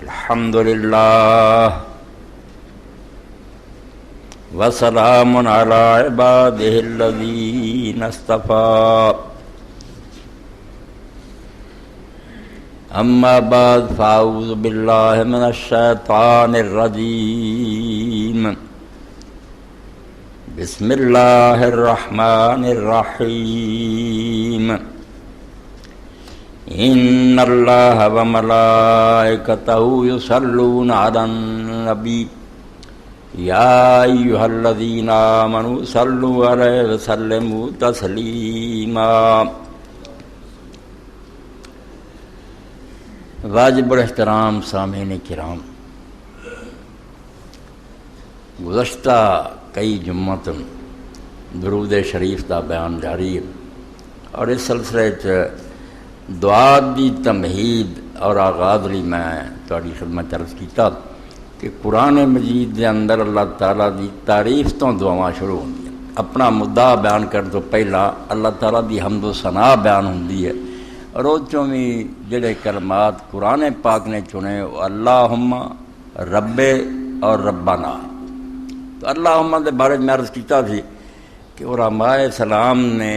الحمد للہ وسلام علی عبادہ الذین اصطفیٰ اما بعد فاعوذ باللہ من الشیطان الرجیم بسم اللہ الرحمن الرحیم ان اللہ وملائکتہ یصلون علی النبی یا ایھا الذین آمنوا صلوا علیہ وسلموا تسلیما۔ واجب الاحترام سامعین کرام، گزشتہ کئی جمعتن درود شریف کا بیان جاری ہے اور اس سلسلے دعا دی تمہید اور آغاز لی میں تہاڈی خدمت عرض کیتا کہ قرآن مجید دے اندر اللہ تعالیٰ دی تعریف تو دعاواں شروع ہوندی ہیں۔ اپنا مدعا بیان کرنے تو پہلا اللہ تعالیٰ دی حمد و ثناء بیان ہوندی ہے اور وہ چوں بھی جڑے کلمات قرآن پاک نے چنے وہ اللہم رب اور ربنا۔ تو اللہم دے بارے میں عرض کیتا تھی کہ علماء سلام نے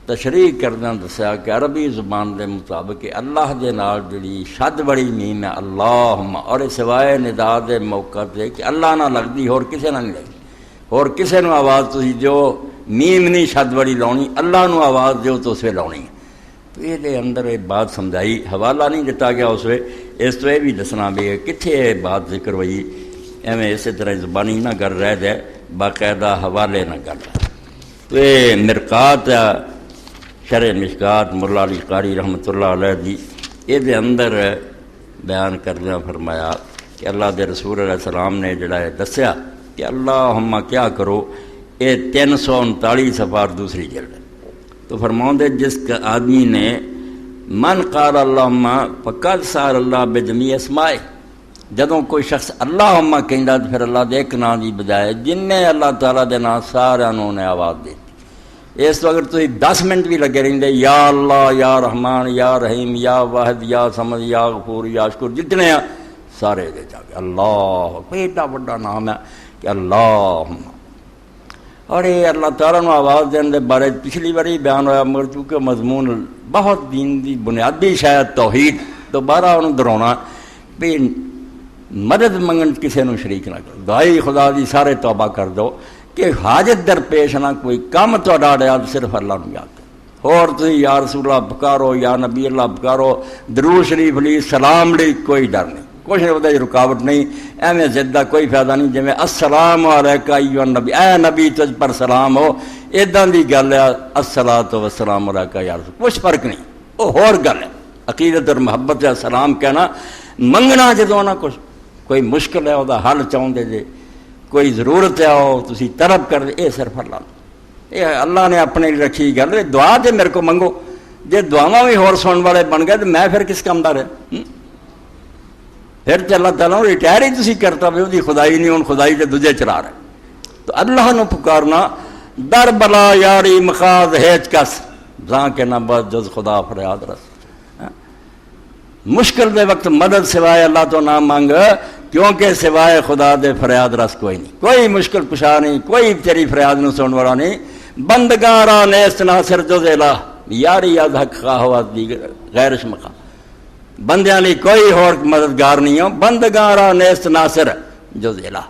تشریح کردہ دسیا کہ عربی زبان دے مطابق اللہ دے نال جڑی شد بڑی میم ہے اللہم، اور سوائے ندا دے موقع تے کہ اللہ نہ لگدی اور کسے نہ نہیں لگدی، اور کسے نو آواز تسی جو میم نہیں شد بڑی لاؤنی، اللہ نو آواز دیو تو اسے لاؤنی ہے۔ تو یہ دے اندر ایک بات سمجھائی، حوالہ نہیں دتا گیا اس وے، اس تو یہ بھی دسنا بھی ہے کتھے یہ بات ذکر ہوئی، ایویں اسی طرح زبانی نہ کر رہ دے، باقاعدہ حوالے نہ کر رہے۔ تو یہ مرقات شرح مشکات مولا علی قاری رحمۃ اللہ علیہ دی یہ دے اندر بیان کردہ فرمایا کہ اللہ دے رسول علیہ السلام نے جڑا ہے دسیا کہ اللہم کیا کرو، یہ 339 صفحہ دوسری جلد ہے۔ تو فرماؤں دے جس آدمی نے من قال اللہم فقد سار اللہ بجمیع اسمائے، جدوں کوئی شخص اللہم کہندا پھر اللہ دے ایک نام دی بجائے جن نے اللہ تعالیٰ دے نام سارے نے آواز دیتی، اس تو اگر تھی 10 منٹ بھی لگے رہندے یا اللہ یا رحمان یا رحیم یا واحد یا سمد یا غفور یا شکور جتنے ہیں سارے دے جا کے اللہ ایڈا بڑا نام ہے کہ اللہم۔ اور یہ اللہ تعالیٰ نے آواز دینے دے بارے پچھلی باری بیان ہوا، مگر چونکہ مضمون بہت دین دی بنیادی شاید توحید، دوبارہ انہوں دہرانا بھی مدد منگن کسی نو شریک نہ کرو، دعائی خدا دی سارے توبہ کر دو کہ حاجت درپیش نہ کوئی کام تو ڈاڑیا صرف اللہ نو یاد کرو، اور تھی یا رسول اللہ پکارو یا نبی اللہ پکارو، درود شریف لی سلام لی کوئی ڈر نہیں، کچھ نہیں ہوتا رکاوٹ نہیں، ایویں زدہ کوئی فائدہ نہیں، جی السلام علیکہ ایھا النبی، اے نبی تجھ پر سلام ہو، اداں دی گل ہے الصلاۃ والسلام علیکہ یا رسول، کچھ فرق نہیں، وہ ہور گل ہے، عقیدت اور محبت ہے سلام کہنا، منگنا جدوں نہ کچھ کوئی مشکل ہے وہ حل چاہتے جے، کوئی ضرورت ہے وہ تسی طلب کر دے، یہ صرف اللہ یہ اللہ نے اپنے لیے رکھی گل، دعا تے میرے کو منگو، جے دعاواں بھی ہور سنن والے بن گئے تو میں پھر کس کام دا رہا، پھر تے اللہ تعالیٰ ریٹائر ہی تسی کرتا بھی وہ خدائی نہیں، ہوں خدائی تے دوجے چلا رہے۔ تو اللہ نو پکارنا در بلا یاری مخاض ہیچ کس زاں کے نہ بس جز خدا فریاد رس، مشکل دے وقت مدد سوائے اللہ تو نہ مانگ، کیونکہ سوائے خدا دے فریاد رس کوئی نہیں، کوئی مشکل کشا نہیں، کوئی تیری فریاد نو سن والا نہیں، بندگاراں نیست ناصر جز الہ یاری از حق خواہ ہوا دیگر غیر شمخا، بندیاں لی کوئی اور مددگار نہیں ہو، بندگاراں نیست ناصر جز الہ،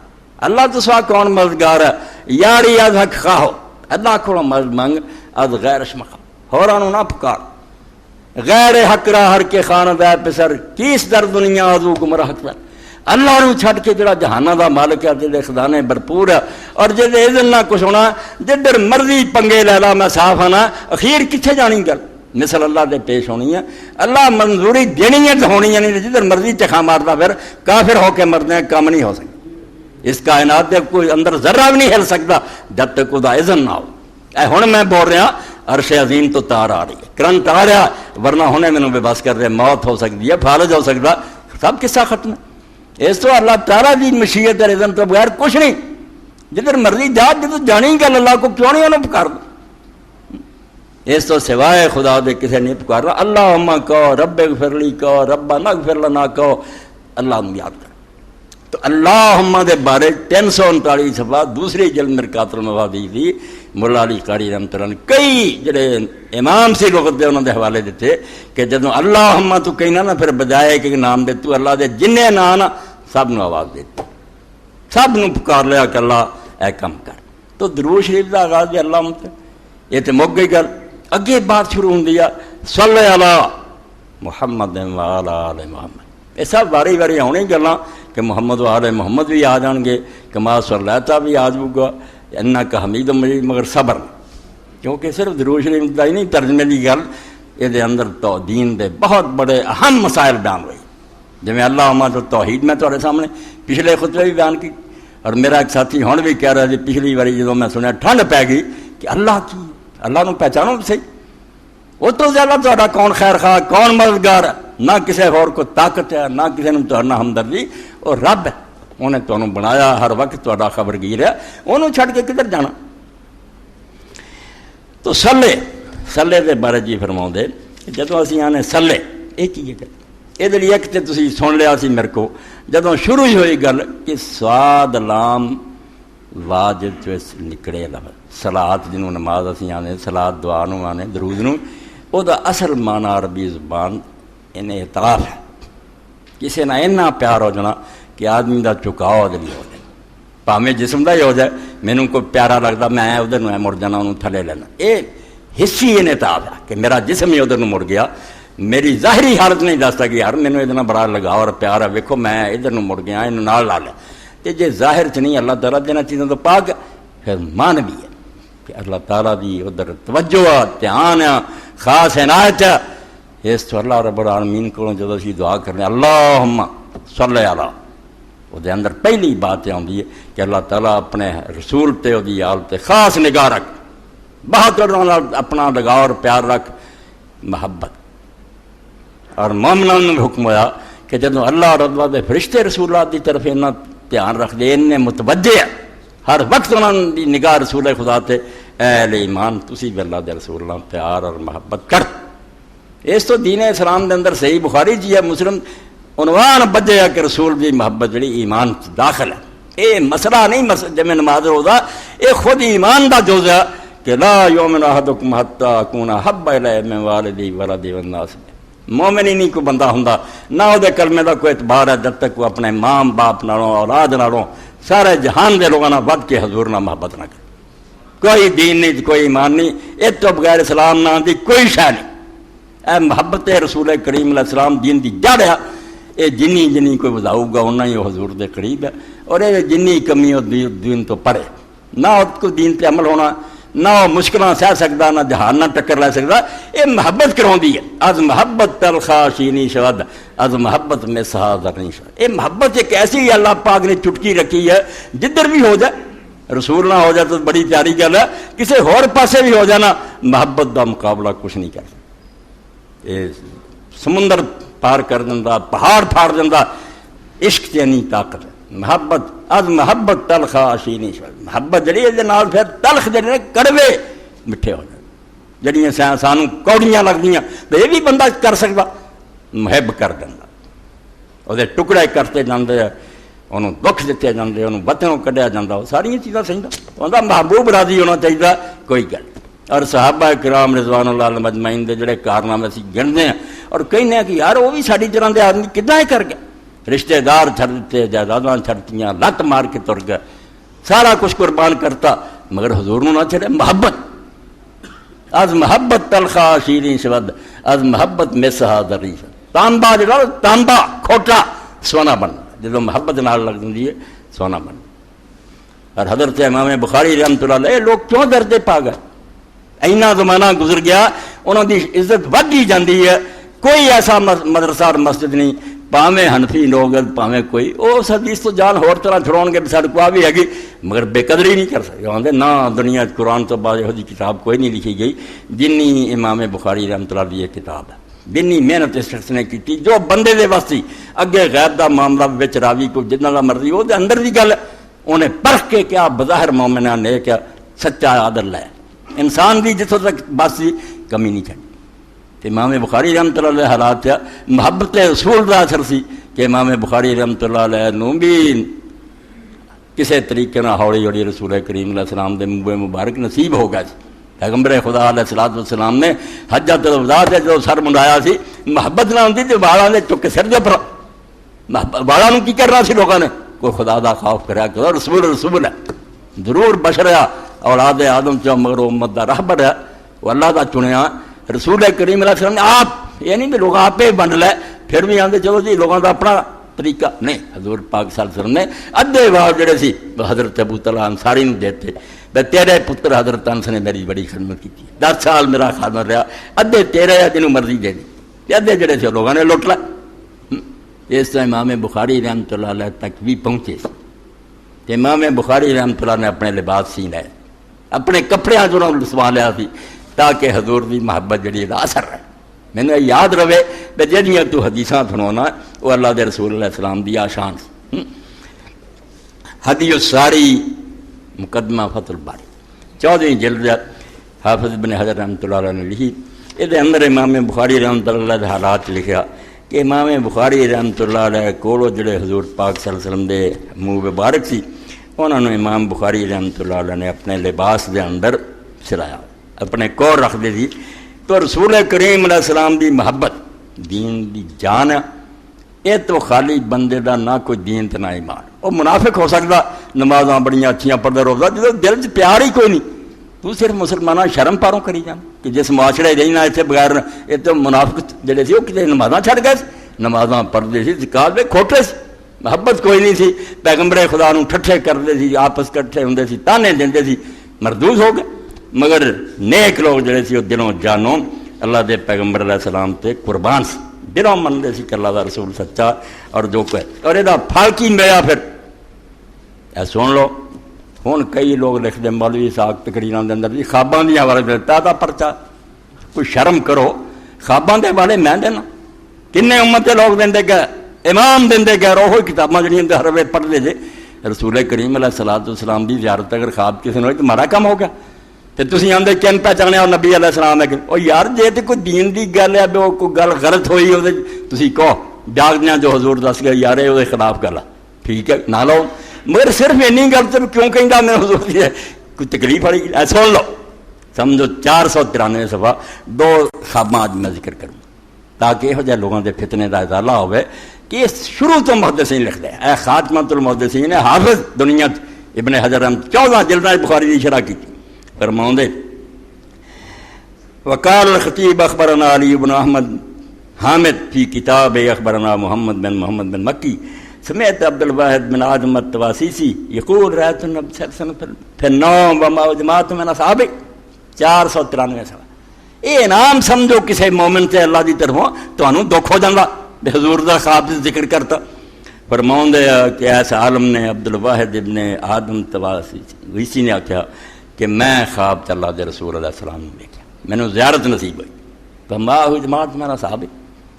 اللہ تو سوا کون مددگار ہے، یاری از حق خواہ ہو، اللہ کو مدد منگ از غیر شمخا، ہورانو نہ پکار، غیر حق را ہر کے خانہ دے پسر کیس در دنیا آزو گمراہ حق در، اللہ نو چھٹ کے جڑا جہانہ دا مالک ہے، جڑے خزانے بھرپور ہے، اور جڑے اذن نہ کچھ ہونا، جدھر مرضی پنگے لے لا میں صاف آنا، اخیر کتھے جانی گل مثل اللہ دے پیش ہونی ہے، اللہ منظوری دینی ہے تو ہونی ہے نہیں، جدھر مرضی چکھا مارتا پھر کافر ہو کے مرنے کام نہیں ہو سکتا، اس کائنات دے کوئی اندر ذرہ بھی نہیں ہل سکتا جب تک خدا اذن نہ ہو۔ اے ہن میں بول رہا عرش عظیم تو تار آ رہی ہے، کرنٹ آ رہا، ورنہ ہونے میں بے بس کر دے، موت ہو سکتی ہے، فالج ہو سکتا، سب قصہ ختم ہے۔ اس تو اللہ تعالیٰ دی مشیت اور اذن تو بغیر کچھ نہیں، جدھر مرضی جا، جدھر جانی گل اللہ کو کیوں نہیں انہوں پکار دو، اس تو سوائے خدا دے کسے نہیں پکارنا، اللہم کہو، رب اغفر لی کہو، ربنا اغفر لنا کہو، اللہ نو یاد کر. تو اللہم دے بارے 339 صفحہ دوسری جلد مرکات المفادی تھی مولا علی قاری رحمۃ اللہ نے کئی جڑے امام سے لغت دے انہوں نے حوالے دیتے کہ جدوں اللہم تو کہنا نا پھر بجائے کہ نام دے تو اللہ دے جنہیں نام سب نو آواز دیتی سب نو پکار لیا کہ اللہ اے کم کر. تو درود شریف دا آغاز بھی اللہ مت یہ تو مک گئی گل. اگے بات شروع ہوندی ہے صلی علی محمد و علی آل محمد. یہ سب واری واری آنی گلاں کہ محمد و آل محمد بھی آ جان گے کما صلیتا بھی آ جاؤ گا انک حمید مجید مگر صبر کیونکہ صرف درود شریف دا ہی نہیں ترجمے کی گل یہ اندر تو دین دے بہت بڑے اہم مسائل بیان ہوئی جی اللہ تو توحید میں تھوڑے سامنے پچھلے خطبے بھی بیان کی. اور میرا ایک ساتھی ہوں بھی کہہ رہا جی پچھلی باری جدوں میں سنیا ٹھنڈ پی گئی کہ اللہ کی اللہ نو پہچانو صحیح وہ تو زیادہ تا کون خیر خواہ کون مددگار ہے نہ کسی اور کو طاقت ہے نہ کسی نے تمہارا ہمدردی اور رب ہے انہیں تمہیں بنایا ہر وقت تا خبرگیر ہے انہوں چھڑ کے کدھر جانا. تو سلے دے بارے جی فرماؤں دے جدوں اسی آنے سلے یہ کی ہے یہ لیے ایک تو تسی سن لیا سی میرے کو جدوں شروع ہی ہوئی گل کہ سواد لام واجب جو نکڑے لفظ صلاۃ جنہوں نماز اسی آنے صلاۃ دعا نو آنے درود نو او دا اصل معنی عربی زبان انہیں اعتراف ہے کسی نہ اتنا پیار ہو جانا کہ آدمی دا چکاؤ دلی ہو جائے پاویں جسم دا ہی ہو جائے مینوں کوئی پیارا لگتا میں ادھر نو مڑ جانا انہوں تھلے لینا یہ حصی انعطاف ہے کہ میرا جسم ہی ادھر مڑ گیا میری ظاہری حالت نہیں دستا کہ یار مینوں ادنا بڑا لگاؤ اور پیار ہے ویکھو میں ادھر نو مڑ گیا انہوں نال لا لیا تو جے ظاہر چ نہیں اللہ تعالیٰ دینا چیزوں تو پاک پھر مان بھی ہے کہ اللہ تعالیٰ دی ادھر توجہ ہے دھیان ہے خاص عنایت ہے. اس تو اللہ رب العالمین کو جب اسی دعا کرنے اللہم صلی علی وہ دے اندر پہلی بات آتی ہے کہ اللہ تعالیٰ اپنے رسول تے وہ دی آل تے خاص نگاہ رکھ بہت اپنا لگاؤ اور پیار رکھ محبت. اور مومنوں نے حکم ہوا کہ جب اللہ رب دے فرشتے رسولات دی طرف انہاں دھیان رکھ دے انہیں متوجہ ہے ہر وقت انہوں دی نگاہ رسول خدا تے اے اہل ایمان تسی بھی اللہ دے رسول اللہ پیار اور محبت کر. اس تو دین اسلام دے اندر صحیح بخاری جی ہے مسلم عنوان بجے ہے کہ رسول دی محبت جڑی ایمان داخل ہے. اے مسئلہ نہیں جب نماز روزہ اے خود ایمان دا جز ہے کہ لا یؤمن احدکم حتی اکون احب الیہ من والدی ولدی والناس. مومن ہی نہیں کوئی بندہ ہوں نہ وہ کلمے کا کوئی اعتبار ہے جب تک وہ اپنے ماں باپ نالوں اولاد نالوں سارے جہان دے لوگوں ود کے حضور نہ محبت نہ کرے. کوئی دین نہیں کوئی ایمان نہیں اس تو بغیر اسلام نہ دی کوئی شے نہیں. اے محبت رسول کریم علیہ السلام دین دی جڑ ہے. یہ جنی کوئی بتاؤ گا اُنہ ہی وہ حضور دے قریب ہے اور یہ جنی کمی وہ دین تو پڑھے نہ اس کو دین تے عمل ہونا نہ وہ مشکلیں سہ سکتا نہ جہان نہ ٹکر لے سکتا. یہ محبت کراؤں ہے از محبت تلخا شینی شود از محبت میں سہا زرنی شود. یہ محبت ایک ایسی اللہ پاک نے چٹکی رکھی ہے جدھر بھی ہو جائے رسول نہ ہو جائے تو بڑی پیاری گل ہے کسی اور پاسے بھی ہو جانا محبت کا مقابلہ کچھ نہیں کر سکتا. یہ سمندر پار کر دینا پہاڑ پھاڑ دینا عشق یعنی طاقت ہے. محبت از محبت تلخا شینی شود محبت جڑی ہے نال پھر تلخ جڑے کڑوے مٹھے ہو جائے جڑیاں سانوں کوڑیاں لگدیاں تو یہ بھی بندہ کر سکتا محب کر دینا وہ ٹکڑے کرتے جاندے انہوں دکھ دیتے جاندے انہوں وطنوں کڈیا جاندہ ساری چیزاں صحیح انہوں محبوب راضی ہونا چاہیے کوئی گل. اور صحابہ کرام رضوان اللہ علیہ مجمعین دے جڑے کارنامے اسی گنتے ہیں اور کہنے ہیں کہ یار وہ بھی ساری طرح دے آدمی کداں کر گئے رشتے دار چھڑ دیتے جائیداداں چھڑتیاں لت مار کے تر گئے سارا کچھ قربان کرتا مگر حضور نہ چھڑے. محبت از محبت تلخا شیریں شود از محبت مسحا زریں شود. تانبا جڑا تانبا کھوٹا سونا بن جدوں محبت نال لگ جاندی ہے سونا بن. اور حضرت امام بخاری رحمۃ اللہ علیہ لوگ کیوں دردے پا گئے اینا زمانہ گزر گیا انہوں دی عزت ود ہی جاندی ہے. کوئی ایسا مدرسہ اور مسجد نہیں پاویں حنفی لوگ پاویں کوئی اس حدیث تو جان ہور طرح چھڑاؤ گے سارے کو بھی ہے مگر بے قدری نہیں کر سکتے آدھے نہ دنیا قرآن تو بعد یہ کتاب کوئی نہیں لکھی گئی جنی امام بخاری رحمۃ اللہ علیہ کتاب ہے جنی محنت اس شخص نے کی جو بندے دے واسطے اگے غیب دا معاملہ وچ راوی کو جتنا دا مرضی وہ اندر دی گل انہیں پرکھ کے کیا بظاہر مومنہ نے کیا سچا عادل ہے انسان دی جتوں تک بس کمی نہیں چڑھی. امام بخاری رحمۃ اللہ علیہ حالات محبت رسول دا اثر سی کہ امام بخاری رحمۃ اللہ علیہ نوں بھی کسی طریقے نہ ہولی ہولی رسول کریم علیہ السلام دے منہ مبارک نصیب ہو گیا سی۔ پیغمبر خدا علیہ الصلوۃ والسلام نے حجۃ الوداع تے جو سر منڈایا سی محبت نہ ہوندی تے والاں دے چک کے سر دے پر والاں نوں کی کرنا سی لوگاں نے کوئی خدا دا خوف کریا کہ رسول ہے ضرور بشر ہے اولاد آدم چ مگر امت دا رہبر ہے وہ اللہ دا چنیا رسول کریم علیہ السلام نے آپ یہ نہیں کہ لوگ آپ ہی بن لے پھر بھی آتے چلو جی لوگوں کا اپنا طریقہ نہیں۔ حضور پاک صلی اللہ علیہ وسلم نے ادھے بار جڑے سی حضرت ابو طلحہ انصاری نے دیتے بے تیرے پتر حضرت انس نے میری بڑی خدمت کی 10 سال میرا خادم رہا ادھے تیرے ہے جنہوں مرضی دے دی ادھے جڑے سے لوگوں نے لٹ لے۔ اس طرح امام بخاری رحمۃ اللہ علیہ تک بھی پہنچے کہ امام بخاری رحمۃ اللہ نے اپنے لباس سی لائے اپنے کپڑے جو سوا لیا سی تاکہ حضور کی محبت جڑی دا اثر رہے۔ میں نے یاد رہے کہ جہاں تو حدیثاں سنانا وہ اللہ دے رسول علیہ السلام دی آشان ہدی الساری مقدمہ فتح الباری 14ویں جلد حافظ ابن حجر رحمۃ اللہ علیہ نے لکھی۔ یہ اندر امام بخاری رحمۃ اللہ علیہ حالات لکھا کہ امام بخاری رحمۃ اللہ علیہ کولو جڑے حضور پاک صلی اللہ علیہ وسلم دے منہ مبارک سی انہوں نے امام بخاری رحمۃ اللہ علیہ نے اپنے لباس دے اندر سلایا اپنے کور رکھ دے سی۔ تو رسول کریم علیہ السلام دی محبت دین دی جان ہے یہ تو خالی بندے دا نہ کوئی دین تے نہ ایمان۔ وہ منافق ہو سکتا نمازاں بڑیاں اچھیاں پڑھدا روزہ جدوں دل چ پیار ہی کوئی نہیں تو صرف مسلماناں شرم پاروں کری جان کہ جس معاشرے رہنا اتنے بغیر یہ تو منافق جڑے سی وہ کتے نمازاں چھڑ گئے نمازاں پڑھتے سی زکات دے کھوٹے سی محبت کوئی نہیں سی پیغمبر خدا نوں ٹھٹھے کرتے سی آپس کٹھے ہوندے سی تانے دیندے سی مردود ہو گئے مگر نیک لوگ جڑے سی وہ دلوں جانوں اللہ دے پیغمبر علیہ السلام تے قربان سی دلوں منتے سی کہ اللہ دا رسول سچا اور جو کہ اور یہ پھل کی ملیا پھر اے سن لو ہوں کئی لوگ لکھتے مولوی صاحب تقریراں دے اندر جی خواباں دی حوالے دیتا دا پرچا کوئی شرم کرو خواباں دے حوالے میں دینا کنے امت دے لوگ دے گئے امام دے گئے روح کتاباں جڑیاں ہر ویلے پڑھتے جے رسول کریم علیہ الصلوۃ والسلام دی زیارت اگر خواب کسی نے ہوئی تو مارا کم ہو گیا تو تسی آدھے کن پہچانے اور نبی علیہ السلام ہے وہ یار جے تو کوئی دین دی گل ہے وہ کوئی گل غلط ہوئی وہ تسی کہو جاگدیا جو حضور دس گیا یار وہ خلاف گل ہے ٹھیک ہے نہ لو مگر صرف اینی گل تو کیوں کہہ میں حضور دی ہے کوئی تکلیف والی سن لو سمجھو 493 صفحہ 2 خواباں اج میں ذکر کروں تاکہ یہو جہے لوگوں کے فتنے کا ازالہ ہوئے کہ شروع تو محدثین لکھتے ہیں اے خاتمۃ المحدثین حافظ دنیا ابن حجر 14 جلداں بخاری کی شرح کی فرماؤں دے وقال الخطیب اخبرنا علی بن احمد حامد فی کتاب اخبرنا محمد بن مکی سمعت عبد الواحد بن آدم التواسیسی یقول رأیت النبی صلی اللہ علیہ وسلم فی النوم وما جماعت من اصحابہ 493 سال یہ انعام سمجھو کسی مومن سے اللہ دی طرفوں تو انہوں دکھ ہو جاندہ بے حضور دا خواب ذکر کرتا فرماؤں دے کہ ایسا عالم نے عبد الواحد ابن آدم تواسیسی نے آکھا کہ میں خواب تے اللہ دے رسول علیہ السلام نے دیکھا میں نے زیارت نصیب ہوئی تو ما ہوئی جماعت میرا صحابی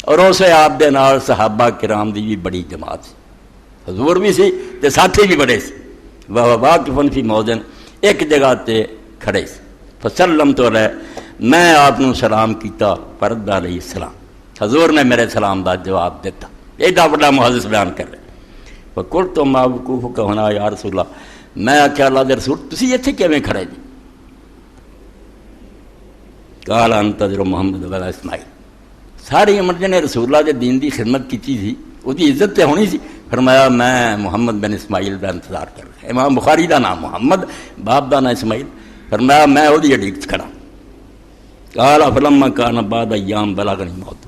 اور اسے آپ دے نال صحابہ کرام دی بھی بڑی جماعت سی حضور بھی سی تے ساتھی بھی بڑے سی واقفن فی موضن ایک جگہ تے کھڑے سی فسلمت علیہ میں آپ نے سلام کیتا فرد علیہ السلام حضور نے میرے سلام دا جواب دیتا ایڈا بڑا محدث بیان کر رہے فقلت تو ما وقوف کا ہونا یا رسول اللہ میں آخیا اللہ دے رسول تسی اتنے کیویں کھڑے جی قال انتظر محمد و اسماعیل ساری عمر نے رسول اللہ دے دین دی خدمت کی تھی وہ دی عزت تے ہونی سی فرمایا میں محمد بن اسماعیل دا انتظار کر رہا امام بخاری دا نام محمد باپ دا نام اسماعیل فرمایا میں وہ دی اڈیک کھڑا قال فلما کان بعد ایام بلغنی موت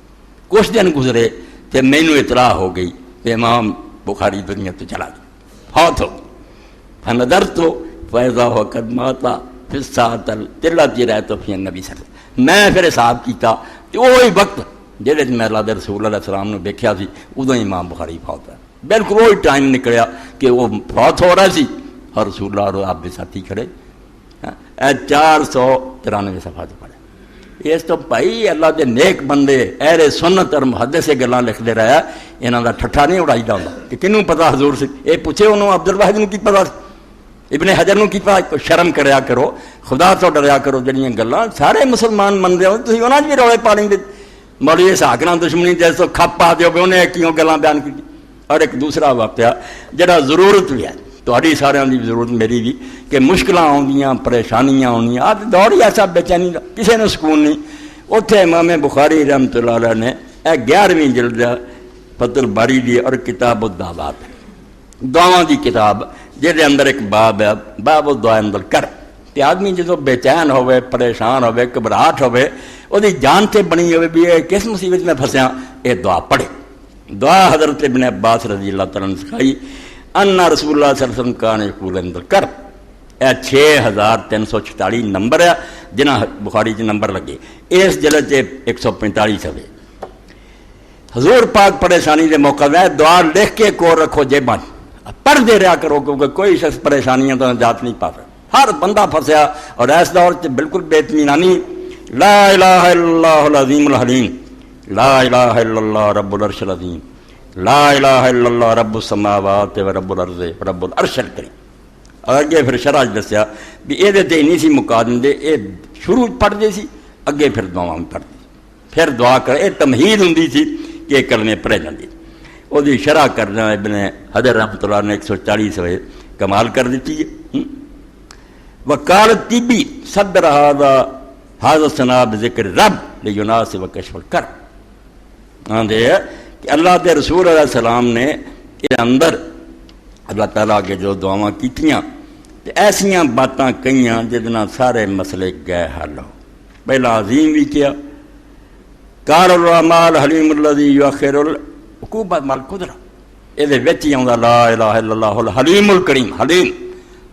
کچھ دن گزرے تے مینوں اطلاع ہو گئی کہ امام بخاری دنیا تو چلا گیا فوت ہو فنظرت فاذا هو قد مات في الساعه التي رأيت فيها النبي صلی اللہ علیہ وسلم میں پھر حساب کیتا کہ وہی وقت جہدے میں اللہ دے رسول علیہ السلام نے دیکھا سی ادوں امام بخاری فوت ہے بالکل وہی ٹائم نکلیا کہ وہ فوت ہو رہا سی اور رسول اللہ اور آپ کے ساتھی کھڑے 493 صفحہ پڑھے اس تو بھائی اللہ دے نیک بندے اہل سنت اور محدث سے گلاں لکھتے رہا انہاں دا ٹھٹھا نہیں اڑائی دا ہوندا کہ کنوں پتہ حضور سے اے پوچھے انہوں عبد الواحد نوں کی پتہ ابن حجر نوں کی پتہ شرم کریا کرو خدا تو ڈریا کرو جڑیاں گلاں سارے مسلمان مندے ہو تسی انہاں وچ بھی رولے پا لیندے مولوی اسحاق نال دشمنی جیسے کھپ پا دیو کہ انہیں کیوں گلاں بیان کی اور ایک دوسرا واقعہ جڑا ضرورت بھی ہے تہاڈی سارے دی ضرورت میری بھی کہ مشکلاں آؤندیاں پریشانیاں آؤندیاں آج دور ہی ایسا بے چینی دا کسی نے سکون نہیں. اتنے امام بخاری رحمۃ اللہ علیہ نے 11ویں جلد فتح الباری دی اور کتاب الدعوات دعاواں دی کتاب جہدے اندر ایک باب ہے باب الدعاء اندر کر تے آدمی جدو بے چین ہوئے پریشان ہوئے گھبراہٹ ہوئے وہ جان سے بنی ہوئے بھی کس مصیبت میں پھنسیا یہ دعا پڑھے. دعا حضرت ابن عباس رضی اللہ تعالیٰ نے سکھائی ان رسول اللہ صلی اللہ علیہ وسلم کان یقول اندر کر. یہ 6346 نمبر ہے جنہ بخاری چ نمبر لگے اس جلد 145 ہوئے. حضور پاک پریشانی دے موقع میں دعا لکھ کے کو رکھو جیباں پڑھ دے رہا کرو کیونکہ کوئی شخص پریشانیاں تو نجات نہیں پا سکتا ہر بندہ پھنسیا. اور اس دور سے بالکل بے اطمینانی لا الہ الا اللہ العظیم الحلیم لا الہ الا اللہ رب العرش العظیم لا الہ الا اللہ رب السماوات و رب الارض رب العرش الکریم. اگے پھر شرح دسیا بھی یہ نہیں سی مکا دیں یہ شروع پڑھتے سی اگے پھر دعاواں پڑھتے پھر دعا کر یہ تمہید ہوں سی کہ کلمے پڑھے جاندے. وہ شرح کرنا ابن حجر رحمۃ اللہ نے 140 ہوئے کمال کر دیتی ہے. وکالت طبی صدر حاضر سناب ذکر رب لیناسب کشف کر آندے کہ اللہ کے رسول علیہ السلام نے یہ اندر اللہ تعالیٰ کے جو دعاواں کیتیاں ایسیاں باتاں کئیاں جدنا سارے مسئلے گئے حل ہو. پہلا عظیم بھی کیا قال الرحمن حلیم الذی یؤخر العقوبۃ مع القدرہ یہ وچ ہی آندا لا الہ الا اللہ الحلیم الکریم. حلیم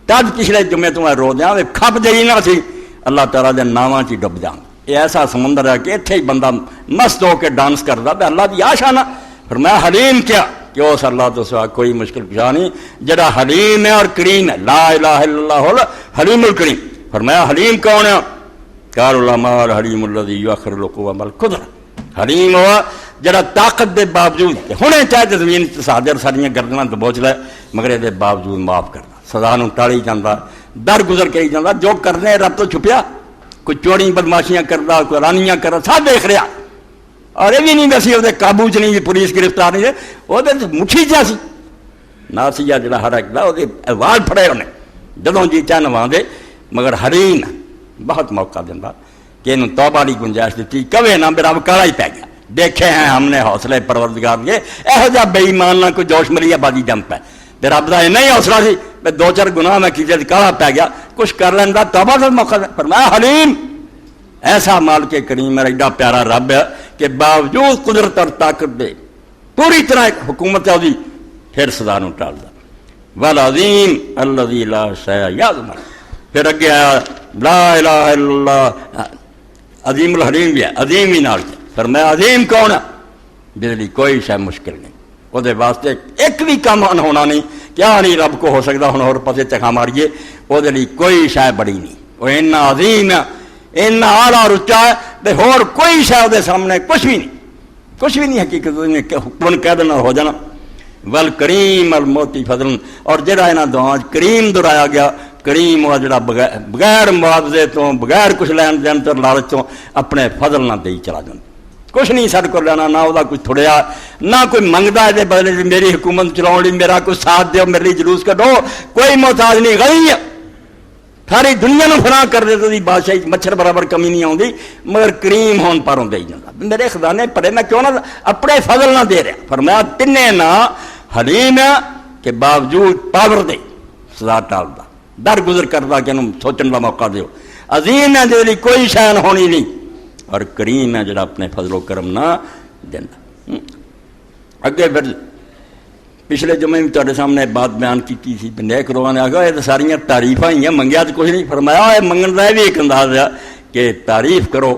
تد پچھلے جمعے تو میں رو دیاں کھپ جئی نہ سی اللہ تعالیٰ دے ناواں چ ڈب جاں. یہ ایسا سمندر ہے کہ اتنے ہی بندہ مست ہو کے ڈانس کرتا تو اللہ کی آشانہ فرمایا حلیم کیا کہ اس اللہ تو سوا کوئی مشکل کشا نہیں جڑا حلیم ہے اور کریم ہے. لا الہ الا اللہ حلیم الکریم. فرمایا حلیم کون ہے؟ قال الرحمن حلیم الذی یؤخر العقوبۃ مع القدرہ. حلیم ہوا جڑا طاقت دے باوجود ہونے چاہے زمین صادر ساریاں گردناں دبوچ لے مگر یہ باوجود معاف کرنا سزا نوں ٹالی جاندہ در گزر کے ہی جاندہ جو کرنے رب تو چھپیا کوئی چوری بدماشیاں کرتا کوئی رانیاں کرتا سب دیکھ رہا اور یہ بھی نہیں دسی وہ قابو چ نہیں پولیس گرفتار نہیں وہ مٹھی جا سی نہ سی جا ہر ایک وہ وال پھڑے انہیں جدوں جی چاہ نوا دے مگر حلیم بہت موقع دینا کہ انہوں توبہ کی گنجائش دیتی کبھی نہ میرا کالا ہی پی گیا. دیکھے ہیں ہم نے حوصلے پروردگار کے یہو جہاں بے ایمان نہ کوئی جوش ملی بازی جم پہ تو رب کا ایسا ہی حوصلہ سی میں 2-4 گناہ میں کیتے کالا پی گیا کچھ کر لینا توبہ کا موقع فرمایا حلیم ایسا مالک کریم میرا ایڈا پیارا رب ہے کہ باوجود قدرت اور طاقت دے پوری طرح ایک حکومت ہے وہی پھر سزا نوں ٹال دا. والعظیم الذی لا شیء یعظم. پھر اگے آیا لا الہ الا اللہ عظیم الحلیم بھی ہے عظیم ہی نال فرمایا عظیم کون ہے جس لیے کوئی شے مشکل نہیں وہ واسطے ایک بھی کام ہونا نہیں کیا نہیں رب کو ہو سکتا ہوں اور پسے چکھا ماریے وہ کوئی شے بڑی نہیں وہ اتنا عظیم ہے اتنا آلہ اور اچا ہے تو ہور کوئی شے وہ سامنے کچھ بھی نہیں حقیقت حکم کہہ دینا ہو جانا. ول کریم الموتی فضل اور جہاں یہاں دعا کریم دہرایا گیا کریم وہ جڑا بغیر معاوضے تو بغیر کچھ لین دین تو لالچ تو اپنے فضل نہ دے چلا جانا کچھ نہیں سڑ کر لینا نہ وہ کچھ تھوڑیا نہ کوئی منگتا ہے بدلے میری حکومت چلاؤ لی میرا کوئی ساتھ دو میرے لیے جلوس کڈو کوئی محتاج نہیں غنی ہے ساری دنیا نو فراہ کر دے تو بادشاہی مچھر برابر کمی نہیں آتی مگر کریم ہون پر ہوں جاتا میرے خزانے پڑے میں کیوں نہ اپنے فضل نہ دے رہا فرمایا تنے نہ حلیم ہے کہ باوجود پاور دے سزا ٹالتا در گزر کرتا کہ انہوں سوچن کا موقع دیو. عظیم ہے جی کوئی شان ہونی نہیں اور کریم ہے جڑا اپنے فضل و کرم نہ دینا. اگے پھر پچھلے جمعے بھی تھوڑے سامنے بات بیان کی تھی نیک روحاں نے آگا یہ تو سارا تعریفاں ہی ہیں منگیا تو کچھ نہیں فرمایا یہ منگن کا بھی ایک انداز ہے کہ تعریف کرو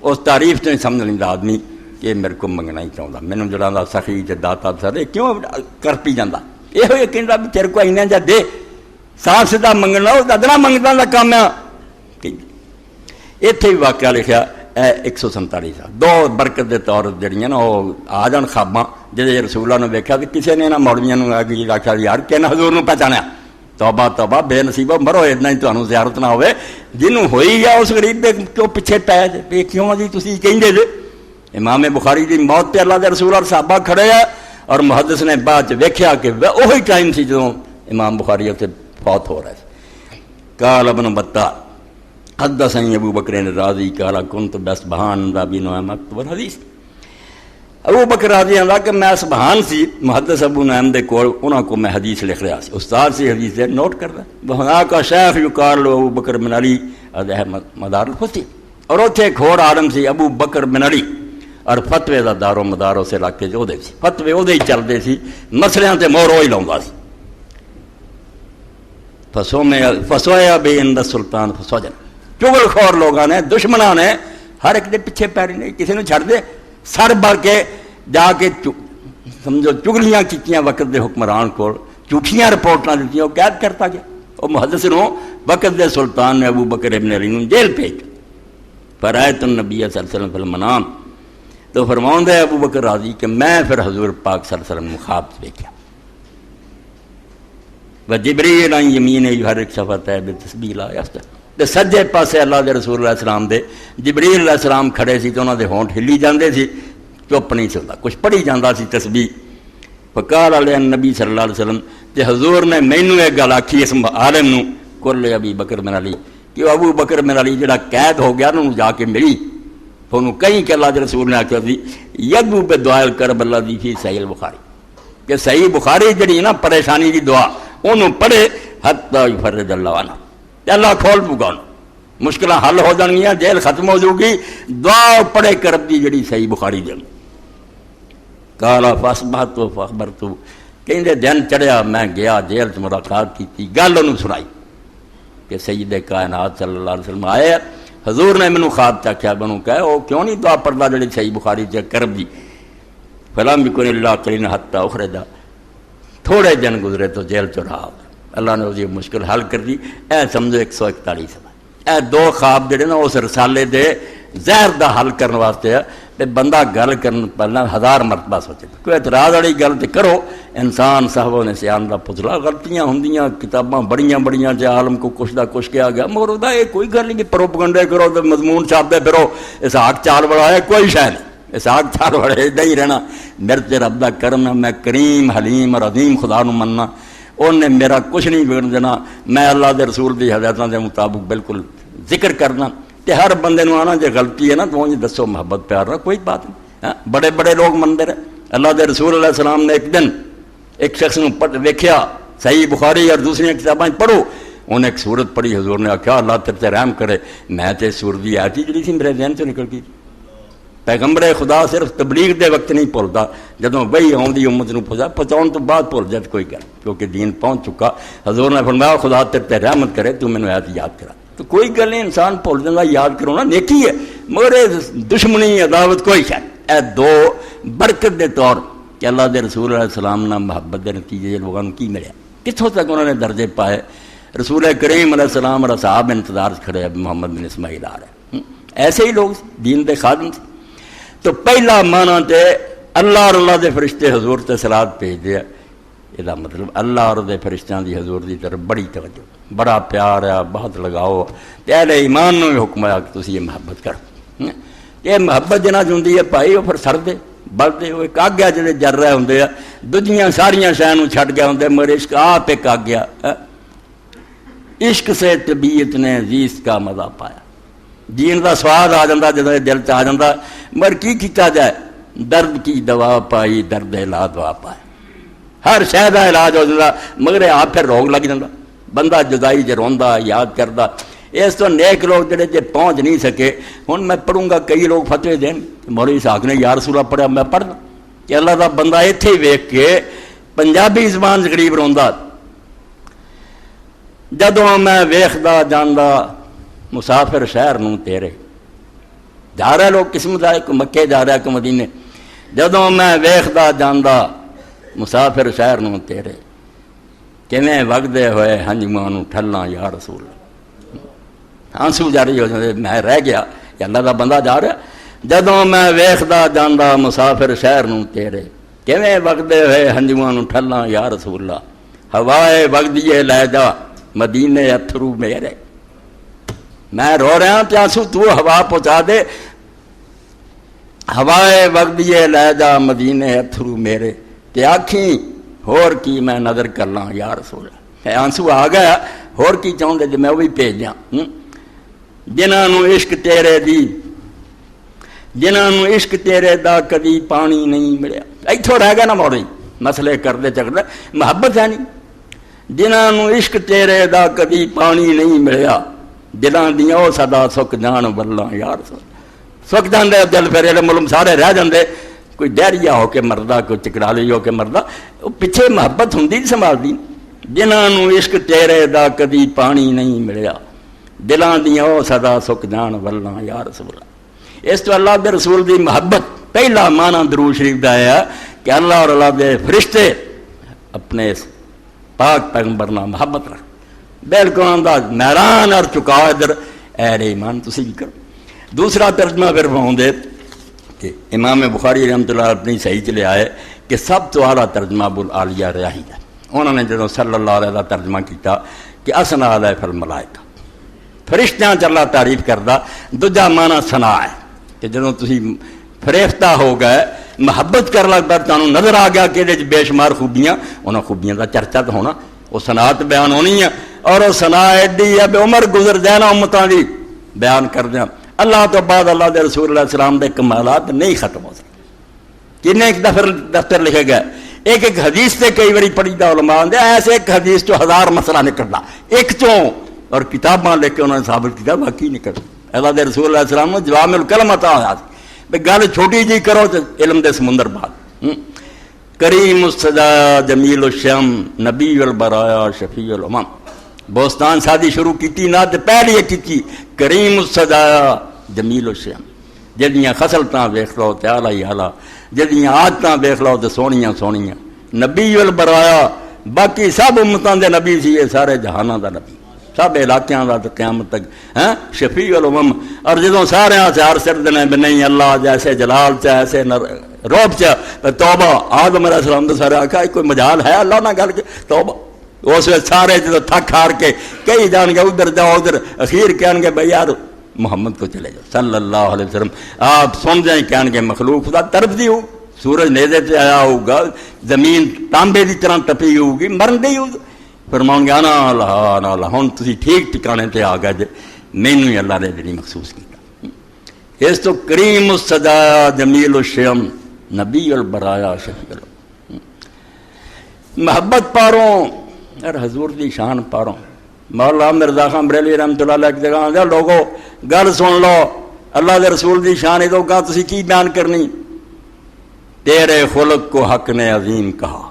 اس تعریف تو ہی سمجھ لینا آدمی کہ میرے کو منگنا ہی چاہتا مینوں جڑا سخی داتا سر کیوں کر پی جانا یہ کہنا بھی تیرے کو اینا جا دے صاف سیدھا منگنا وہ ادنا منگتا کا کام ہے. اتنے بھی واقعہ لکھا 147 دو برکت کے طور جہاں نا وہ آ جان خواباں جی رسولہ نے ویکیا تو کسی نے مولویاں آخیا یار کہنا حضور پہچانیا توبہ توبہ بے نصیبہ مرو اتنا ہی تمہیں زیارت نہ ہوئے جنہوں ہوئی گیا اس غریب کیوں پیچھے پایا جی کیوں جی تھی کہیں جی امام بخاری کی موت پہ اللہ کے رسول اور صحابہ کھڑے ہیں اور محدث نے بعد ویکھیا کہ وہی ٹائم سی جدوں امام بخاری اتنے فوت ہو رہا سی۔ قال ابن بطال حدثني ابو بکر الرازی قال كنت بأصبهان رابی نعیم اکتب الحدیث۔ ابو بکر راضی اللہ کہ میں اصبہان سی محدث ابو نعیم دے کول انہاں کو میں حدیث لکھ رہا سی، استاد سی حدیث دے نوٹ کر رہا۔ وہاں کا شیخ یقال ابو بکر بن علی مدار الفتوی، اور اتنے ایک اور عالم سی ابو بکر بن علی، اور فتوے دا دار و مدار اس علاقے جو دے سی، فتوے وہ ہی چلتے سی، مسلیاں تے مور وہی لاؤندا سی۔ فسویا بے عند السلطان فسوجن، چغل خور لوگاں نے دشمناں نے ہر ایک دے پیچھے پیری نہیں کسی نے چھڑ دے، سر بھر کے جا کے سمجھو چگلیاں کیتیاں وقت دے حکمران کو، جھوٹیاں رپورٹاں دتیاں، وہ قید کرتا گیا۔ وہ محدث نو وقت دے سلطان نے ابو بکر ابن علی نو جیل بھیج، فرایت النبی صلی اللہ علیہ وسلم فی المنام، تو فرماؤں دے ابو بکر راضی کہ میں پھر حضور پاک صلی اللہ علیہ وسلم خواب دیکھا، وجبریل عن یمین یحرک شفتہ بتسبیح لا یفتح، تے سجے پاسے اللہ دے رسول اللہ علیہ السلام دے جبریل علیہ السلام کھڑے سی تے انہاں دے ہونٹ ہلی جاندے سی، چپ نہیں چلدا، کچھ پڑھی جاندا سی تسبیح۔ فقال علیہ النبی صلی اللہ علیہ وسلم، تے حضور نے مینوں ایک گل آکھی اس عالم نو، کل ابی بکر بن علی، کہ ابو بکر بن علی جڑا قید ہو گیا انہوں جا کے ملی، انہوں کہیں کہ اللہ دے رسول نے آکھیا سی یدعو بدعاء الکرب الذی فی صحیح البخاری، کہ صحیح بخاری جڑی نا پریشانی دی دعا انہوں پڑھے حتی یفرج اللہ عنہ، اللہ کھول پوگا، مشکلیں حل ہو جان گیا، جیل ختم ہو جائے گی، دعا پڑھے کرب دی جڑی صحیح بخاری دے۔ کالا فاصبحت فاخبرت، کہندے دن چڑھیا میں گیا جیل چ ملاقات کی، گل انہوں سنائی کہ سید کائنات صلی اللہ علیہ وسلم آئے، حضور نے مینوں خواب چکھیا، بنوں کہے وہ کیوں نہیں دعا پڑھدا جڑی صحیح بخاری چ کرب دی، فلم یکن اللہ قلین حتی اخرج، تھوڑے دن گزرے تو جیل چ رہا، اللہ نے وہ مشکل حل کر دی۔ اے سمجھو 141 سال، اے دو خواب جڑے نا اس رسالے دے زہر دا حل کرنے واسطے تے بندہ گل کرن پہلا 1000 مرتبہ سوچے، کوئی اعتراض والی گل تے کرو، انسان صاحب نے سیان دا پتلا، غلطیاں ہوندیاں، کتاباں بڑیاں بڑیاں تے عالم کو کچھ دا کچھ کیا گیا، مگر دا یہ کوئی گل نہیں کہ پروپگنڈے کرو تے مضمون چھاپتے پھرو، اسحاق چال بڑا ہے کوئی شے نہیں، اسحاق چال بڑا ہے نہیں رہنا، میرے تے رب دا کرم ہے، میں کریم حلیم اور عظیم خدا نو مننا، انہوں نے میرا کچھ نہیں بگڑ دینا، میں اللہ دے رسول دی ہدایتاں دے مطابق بالکل ذکر کرنا، تے ہر بندے نو آنا جے غلطی ہے نا تو وہ دسو محبت پیار رہا، کوئی بات نہیں، بڑے بڑے لوگ مندر ہیں۔ اللہ دے رسول علیہ السلام نے ایک دن ایک شخص نو ویکھیا، صحیح بخاری اور دوسری کتاباں پڑھو، انہیں ایک سورت پڑھی، حضور نے آخیا اللہ تیرے تے رحم کرے، میں تے سورت دی آیت جڑی سی میرے ذہن چوں نکل گئی۔ پیغمبر خدا صرف تبلیغ دے وقت نہیں بھولتا، جدوں وہی آؤندی امت نو پہنچاؤن تو بعد بھول جائے کوئی گل، کیونکہ دین پہنچ چکا۔ حضور نے فرمایا خدا تیرے تے رحمت کرے، تو مینوں آیت یاد کرا، تو کوئی گل نہیں، انسان بھول جاتا، یاد کرو نا نیکی ہے، مگر دشمنی عداوت کوئی شاید، اے دو برکت دے طور کہ اللہ دے رسول علیہ السلام نہ محبت دے نتیجے لوگوں کی ملیا، کتوں تک انہوں نے درجے پائے۔ رسول کریم علیہ السلام اور صحاب انتظار کھڑے، اب محمد بن اسماعیل آ رہے، ایسے ہی لوگ دین دے خادم تھے۔ تو پہلا معنی تے اللہ اور اللہ دے فرشتے حضور تے صلات بھیج دیا، یہ مطلب اللہ اور دے فرشتیاں دی حضور دی طرف بڑی توجہ، بڑا پیار ہے، بہت لگاؤ، تے اہل ایمان نو بھی حکم ہے کہ تسی یہ محبت کرو۔ یہ محبت جنہ ہوندی ہے بھائی، وہ پھر سر دے بلدے ہوئے کاگیا جڑے جر رہے ہوندے آ، دنیا ساریاں شیاں نو چھڈ گیا ہوندے، مگر عشق آپ ایک آ گیا، عشق سے طبیعت نے عزیز کا مزہ پایا، جین دا سواد آ جاتا جدو دل چ آ جاتا، مگر کی کیتا جائے، درد کی دوا پائی درد علاج دوا پائے، ہر شے دا علاج ہو جاتا، مگر آپ پھر روگ لگ جاتا، بندہ جدائی چ روندا یاد کردا۔ اس تو نیک لوگ جڑے جے پہنچ نہیں سکے، ہن میں پڑھوں گا کئی لوگ فتوی دین، مولوی اسحاق نے یا رسول اللہ پڑھیا، میں پڑھنا کہ اللہ دا بندہ ایتھے ہی ویکھ کے پنجابی زبان قریب روندا، جدوں میں ویکھدا جاندا مسافر شہر نوں تیرے، جا رہا لوگ قسمت آئے کہ مکے جا رہا کہ مدینے، جدوں میں ویکھدا جاندا مسافر شہر نوں تیرے، کیویں وگدے ہوئے ہنجواں نوں ٹھلاں یا رسول اللہ، آنسو جاری ہو جاندے، میں رہ گیا کہ اللہ دا بندہ جا رہا، جدوں میں ویکھدا جاندا مسافر شہر نوں تیرے، کیویں وگدے ہوئے ہنجواں نوں ٹھلاں یا رسول اللہ، ہوائے وگدیے لے جا مدینے اتھرو میرے، میں رو رہا ہوں پیاسو تو ہوا پہنچا دے، ہوائے وگدیے لے جا مدینے اتھرو میرے، تے آکھیں ہور کی میں نظر کر لاں یا رسول اللہ، آنسو آ گیا، ہور کی چاہتے جی میں وہ بھی بھیج دیاں، جنہاں نو عشق تیرے دی، جنہاں نو عشق تیرے دا کبھی پانی نہیں ملیا، ایتھوں رہ گیا نا موڑی مسئلے کردے چکردے، محبت ہے نہیں، جنہاں نو عشق تیرے دا کبھی پانی نہیں ملیا، دلاں دیاں او سدا سک جان واللہ یا رسول سک جاندے دل پھر علم علم سارے رہ جاندے، کوئی ڈیریا ہو کے مردہ، کوئی چکرالی ہو کے مردہ، پیچھے محبت ہندی سنبھال دی، جنہاں نو عشق تیرے دا کبھی پانی نہیں ملیا، دلاں دیاں او سدا سک جان واللہ یا رسول اللہ۔ اس تو اللہ دے رسول دی محبت پہلا معنی درود شریف دا ہے کہ اللہ اور اللہ دے فرشتے اپنے پاک پیغمبر نال محبت رکھ، بالکل انداز میران اور چکا ادھر اے ایمان تسی بھی کرو۔ دوسرا ترجمہ پھر فرماؤں دے کہ امام بخاری رحمۃ اللہ اپنی صحیح چلے آئے کہ سب تو اعلیٰ ترجمہ ابو العالیہ ریاحی ہے، انہوں نے جدوں صلی اللہ علیہ وسلم ترجمہ کیتا کہ اسنا علیہ فالملائکہ، فرشتیاں چ اللہ تعریف کردا، دوجا معنی ثنا ہے کہ جدوں تسی فریفتہ ہو گئے محبت کر لگ پر تانوں نظر آ گیا کہ یہ بے شمار خوبیاں، انہاں خوبیاں دا چرچا تو ہونا، وہ صنعت بیان ہونی ہے، اور وہ صنع ایڈی ہے بے عمر گزر جائے نا امتاں دی بیان کر دیا، اللہ تو بعد اللہ دے رسول اللہ علیہ السلام دے کمالات نہیں ختم ہو سکتے، کنے ایک دفتر لکھے گئے، ایک ایک حدیث سے کئی باری پڑھی دا علماء دے، ایسے ایک حدیث چو 1000 مسئلہ نکلنا ایک چوں، اور کتاباں لے کے انہوں نے ثابت کیا باقی نکل، اللہ دے رسول اللہ علیہ السلام نے جوامع الکلم عطا ہوا بھئی گل چھوٹی جی کرو تو علم دے سمندر بعد، کریم الصدا جمیل الشم نبی البرایا شفیع الامم، بوستان شادی شروع کیتی نہ تے پہلی کیتی کریم الصدا جمیل الشم، جدیاں خصلتاں ویکھ لو تے اعلی اعلی، جدیاں عادتاں ویکھ لو تے سونیاں سونیاں، نبی البرایا باقی سب امتاں دے نبی سی، یہ سارے جہاناں دا نبی، سب علاقیاں دا قیامت تک شفیع الامم، اور جدوں سارے سے ہر سرد نے نہیں اللہ جیسے جلال چا ایسے روب چا توبہ، آدم علیہ السلام تو سارے آکھا کوئی مجال ہے اللہ نہ گل کے توبہ، اس وقت سارے جدو تھک ہار کے کئی جان گے ادھر جاؤ ادھر، اخیر کہن گے بھائی یار محمد کو چلے جاؤ صلی اللہ علیہ وسلم، آپ سن جائیں کہن گے مخلوق خدا طرف دی ہو، سورج نیزے سے آیا ہوگا، زمین تانبے دی طرح تپی ہوگی، مرن دی ہوگی، فرماؤں گے انا اللہ ہوں تسی ٹھیک ٹھکانے تے آ گئے جے، مینوں ہی اللہ نے نہیں مخصوص کیتا، اس تو کریم الصدا جمیل الشم نبی البرایا شفیع الامم، محبت پاروں اور حضور دی شان پاروں، مولا مرزا خان بریلوی رحمۃ اللہ علیہ کی جگہ دے لوگو گل سن لو، اللہ دے رسول دی شان ادو کہاں تسی کی بیان کرنی، تیرے خلق کو حق نے عظیم کہا،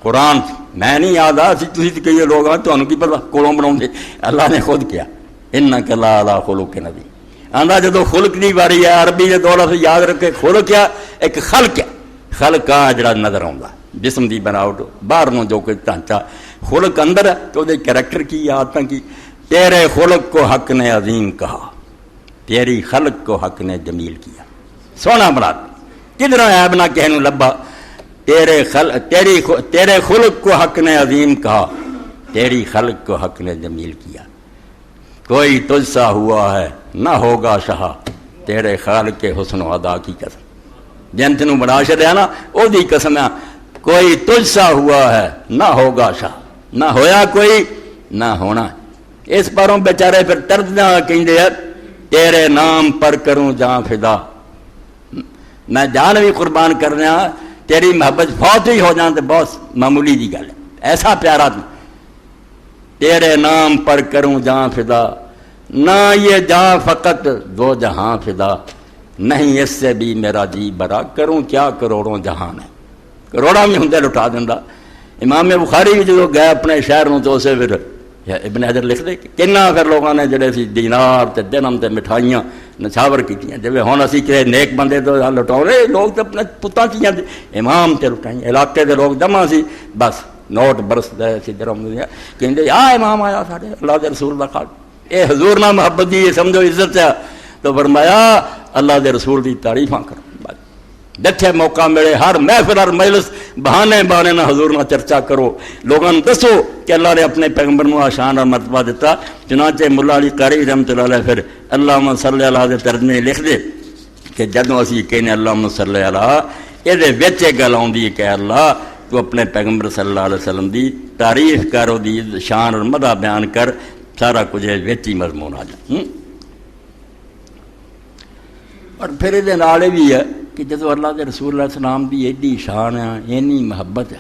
قرآن میں نہیں یاد آ سی تسی کئی لوگ ہیں تانوں کی پتہ کولوں بناؤں دے، اللہ نے خود کیا انک لعلی خلق عظیم، آندا جدو خلق دی باری ہے عربی دے دو لفظ یاد رکھے، خلق کیا ایک خلق ہے، خلق آ جڑا نظر آوندا جسم دی بناوٹ باہر نو جو کوئی ڈھانچہ، خلق اندر ہے تو دے کریکٹر کی عادتاں کی، تیرے خلق کو حق نے عظیم کہا، تیری خلق کو حق نے جمیل کیا، سونا بنا کدھر عیب نہ کہنوں لبا، تیرے خلق کو حق نے عظیم کہا، تیری خلق کو حق نے جمیل کیا، کوئی تجھ سا ہوا ہے نہ ہوگا شہا، تیرے خالق کے حسن و ادا کی قسم، جن تینوں بنا چھڈیا نا او دی قسم ہے، کوئی تجھ سا ہوا ہے نہ ہوگا شاہ، نہ ہویا کوئی نہ ہونا، اس پروں بیچارے پھر تردیاں کہندے ہیں تیرے نام پر کروں جان فدا، میں جان بھی قربان کر رہا، تیری محبت فوت ہی ہو جان تو بہت معمولی دی گل ہے، ایسا پیارا تیرے نام پر کروں جان فدا، نہ یہ جان فقط دو جہاں فدا، نہیں اس سے بھی میرا جی برا، کروں کیا کروڑوں جہان ہے، کروڑا بھی ہوں لٹا دینا، امام بخاری بھی جدو گئے اپنے شہر میں تو اسے پھر ابن حجر لکھ دے کنا پھر لوگوں نے جڑے سی دینار تے درہم تے مٹھائیاں نچھاور کیتیاں، جب ہن اسی کہ نیک بندے تو لٹاؤ رہے لوگ تو اپنے پتاں چیاں امام تے لٹائیاں، علاقے دے لوگ جمع سی بس نوٹ برس دے سی درہم کہندے آ امام آیا ساڈے اللہ دے رسول دا خال، اے حضور نہ محبت دی سمجھو عزت ہے، تو فرمایا اللہ دے رسول دی تعریفاں کرو، جتھے موقع ملے ہر محفل ہر مجلس بہانے بہانے نہ حضور نہ چرچا کرو، لوگوں نے دسو کہ اللہ نے اپنے پیغمبر کو شان اور مرتبہ دیتا، چنانچہ ملا علی قاری رحمۃ اللہ علیہ پھر اللہم صلی اللہ دے ترجمے لکھ دے کہ جدوں اسی کہنے اللہم صلی اللہ یہ وچ گل آؤندی ہے کہ اللہ تو اپنے پیغمبر صلی اللہ علیہ وسلم دی تعریف کر، وہ دی شان اور مدح بیان کر، سارا کچھ ویچی مضمون آ جائے۔ اور پھر یہ بھی ہے کہ جدو اللہ کے رسول اللہ علیہ السلام دی ایڈی شان ہے، اینی محبت ہے،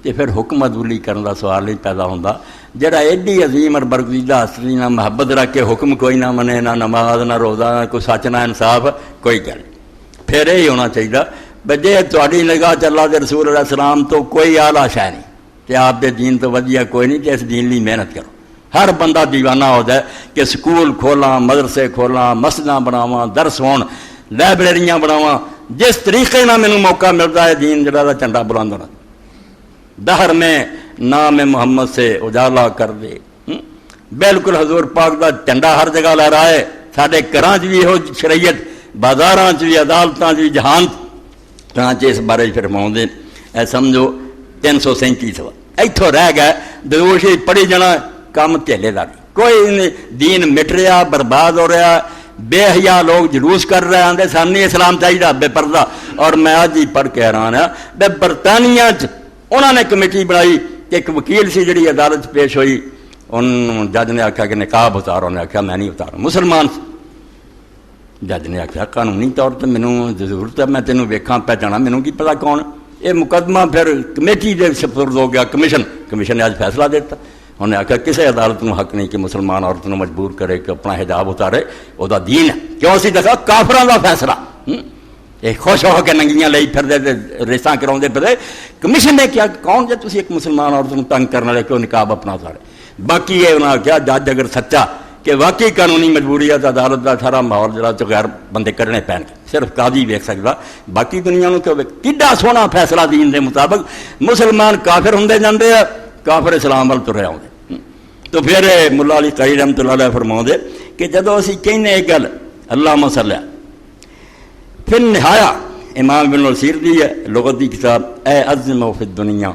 تو پھر حکم عدولی کرنے کا سوال نہیں پیدا ہوتا۔ جڑا ایڈی عظیم اور برگزیدہ ہستی نہ محبت رکھ کے حکم کوئی نہ منے، نہ نماز نہ روزہ، نہ کوئی سچ نہ انصاف، کوئی گل نہیں۔ پھر یہی ہونا چاہیے بھئی جے تہاڈی نگاہ چ اللہ کے رسول علیہ السلام تو کوئی اعلیٰ شے نہیں کہ آپ دے دین تو ودیا کوئی نہیں، کہ اس دین لی محنت کرو۔ ہر بندہ دیوانہ ہو جائے کہ سکول کھولاں، مدرسے کھولاں، مسجداں بناواں، درس ہون، لائبریریاں بناواں، جس طریقے نہ مینوں موقع ملتا ہے دین جڑا دا جھنڈا بلند ہونا، دہر میں نام محمد سے اجالا کر دے۔ بالکل حضور پاک دا جھنڈا ہر جگہ لہرائے، ساڈے گھراں چ بھی ہو شریعت، بازاراں چ بھی، عدالتاں چ بھی، جہان چ اس بارے فرماؤں دے۔ اے سمجھو 337 ایتھوں رہ گئے، دروشی پڑھی جانا، کام تھیلے دا نہیں، کوئی دین مٹ رہا، برباد ہو رہا، بے حیا لوگ جلوس کر رہے ہیں، سامنے اسلام چاہیے بے پردہ۔ اور میں آج ہی پڑھ کے حیران ہاں، بے برطانیہ انہوں نے کمیٹی بنائی کہ ایک وکیل سی جڑی عدالت پیش ہوئی، ان جج نے آخیا کہ نقاب اتارو، انہیں آخیا میں نہیں اتارا، مسلمان سی۔ جج نے آخیا قانونی طور پر مینوں ضرورت ہے، میں تینوں ویکھاں پہچانا، مینوں کی پتا کون۔ یہ مقدمہ پھر کمیٹی دے سپرد ہو گیا، کمیشن نے آج فیصلہ دیتا۔ انہوں نے آخیا کسی عدالت کو حق نہیں کہ مسلمان عورت کو مجبور کرے کہ اپنا حجاب اتارے، وہ دین ہے۔ کیوں سی دسا کافراں دا فیصلہ، یہ خوش ہو کے ننگیاں لئی پھر ریساں کراؤندے پھر۔ کمیشن نے کیا کون جے تسی ایک مسلمان عورت کو تنگ کرنے والے کیوں نقاب اپنا اتارے۔ باقی یہ انہوں نے کیا جج اگر سچا کہ واقعی قانونی مجبوری ہے تو عدالت کا سارا ماحول جڑا تو غیر بندے کرنے پین گے، صرف قاضی ویکھ سکتا، باقی دنیا نو کیوں ویکھ۔ کڈا سونا فیصلہ دین دے مطابق، مسلمان کافر ہوندے جاندے ہیں، کافر اسلام وال ترے آؤندے۔ تو پھر ملا علی قاری رحمۃ اللہ علیہ فرماؤندے کہ جدو اسی کہنے ایک گل اللہم صلی، پھر نہایا امام ابن الاسیر دی ہے لغت دی کتاب اے عظم فی الدنیا،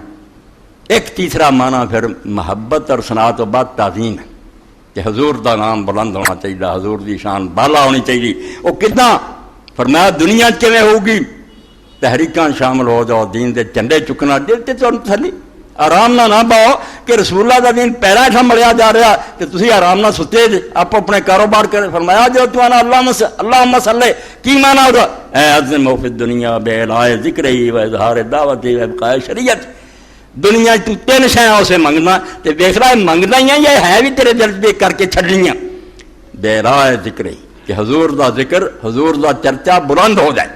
ایک تیسرا معنی پھر محبت اور ثناء تو بعد تعظیم ہے کہ حضور دا نام بلند ہونا چاہیے، حضور دی شان بالا ہونی چاہیے۔ وہ کتنا فرمایا دنیا کیویں ہوگی، تحریکاں شامل ہو جاؤ، دین دے جھنڈے چکنا، دل تے تسلی، آرام نہ باؤ کہ رسول اللہ دا دین پیرا ہٹا ملیا جا رہا کہ تسی آرام نہ ستے جے، آپ اپنے کاروبار کرے۔ فرمایا جو تو انا اللہم صلی، کی معنی ہوگا اے عظم فی الدنیا بے الائے ذکر ہی و اظہار دعوت و ابقاء شریعت۔ دنیا تو تین شیاں اسے منگنا تے ویکھ رہا ہے منگنا ہی یہ ہے بھی تیرے دل پہ کر کے چھڈنیاں، بے الائے ذکر ہی کہ حضور دا ذکر، حضور دا چرچا بلند ہو جائے،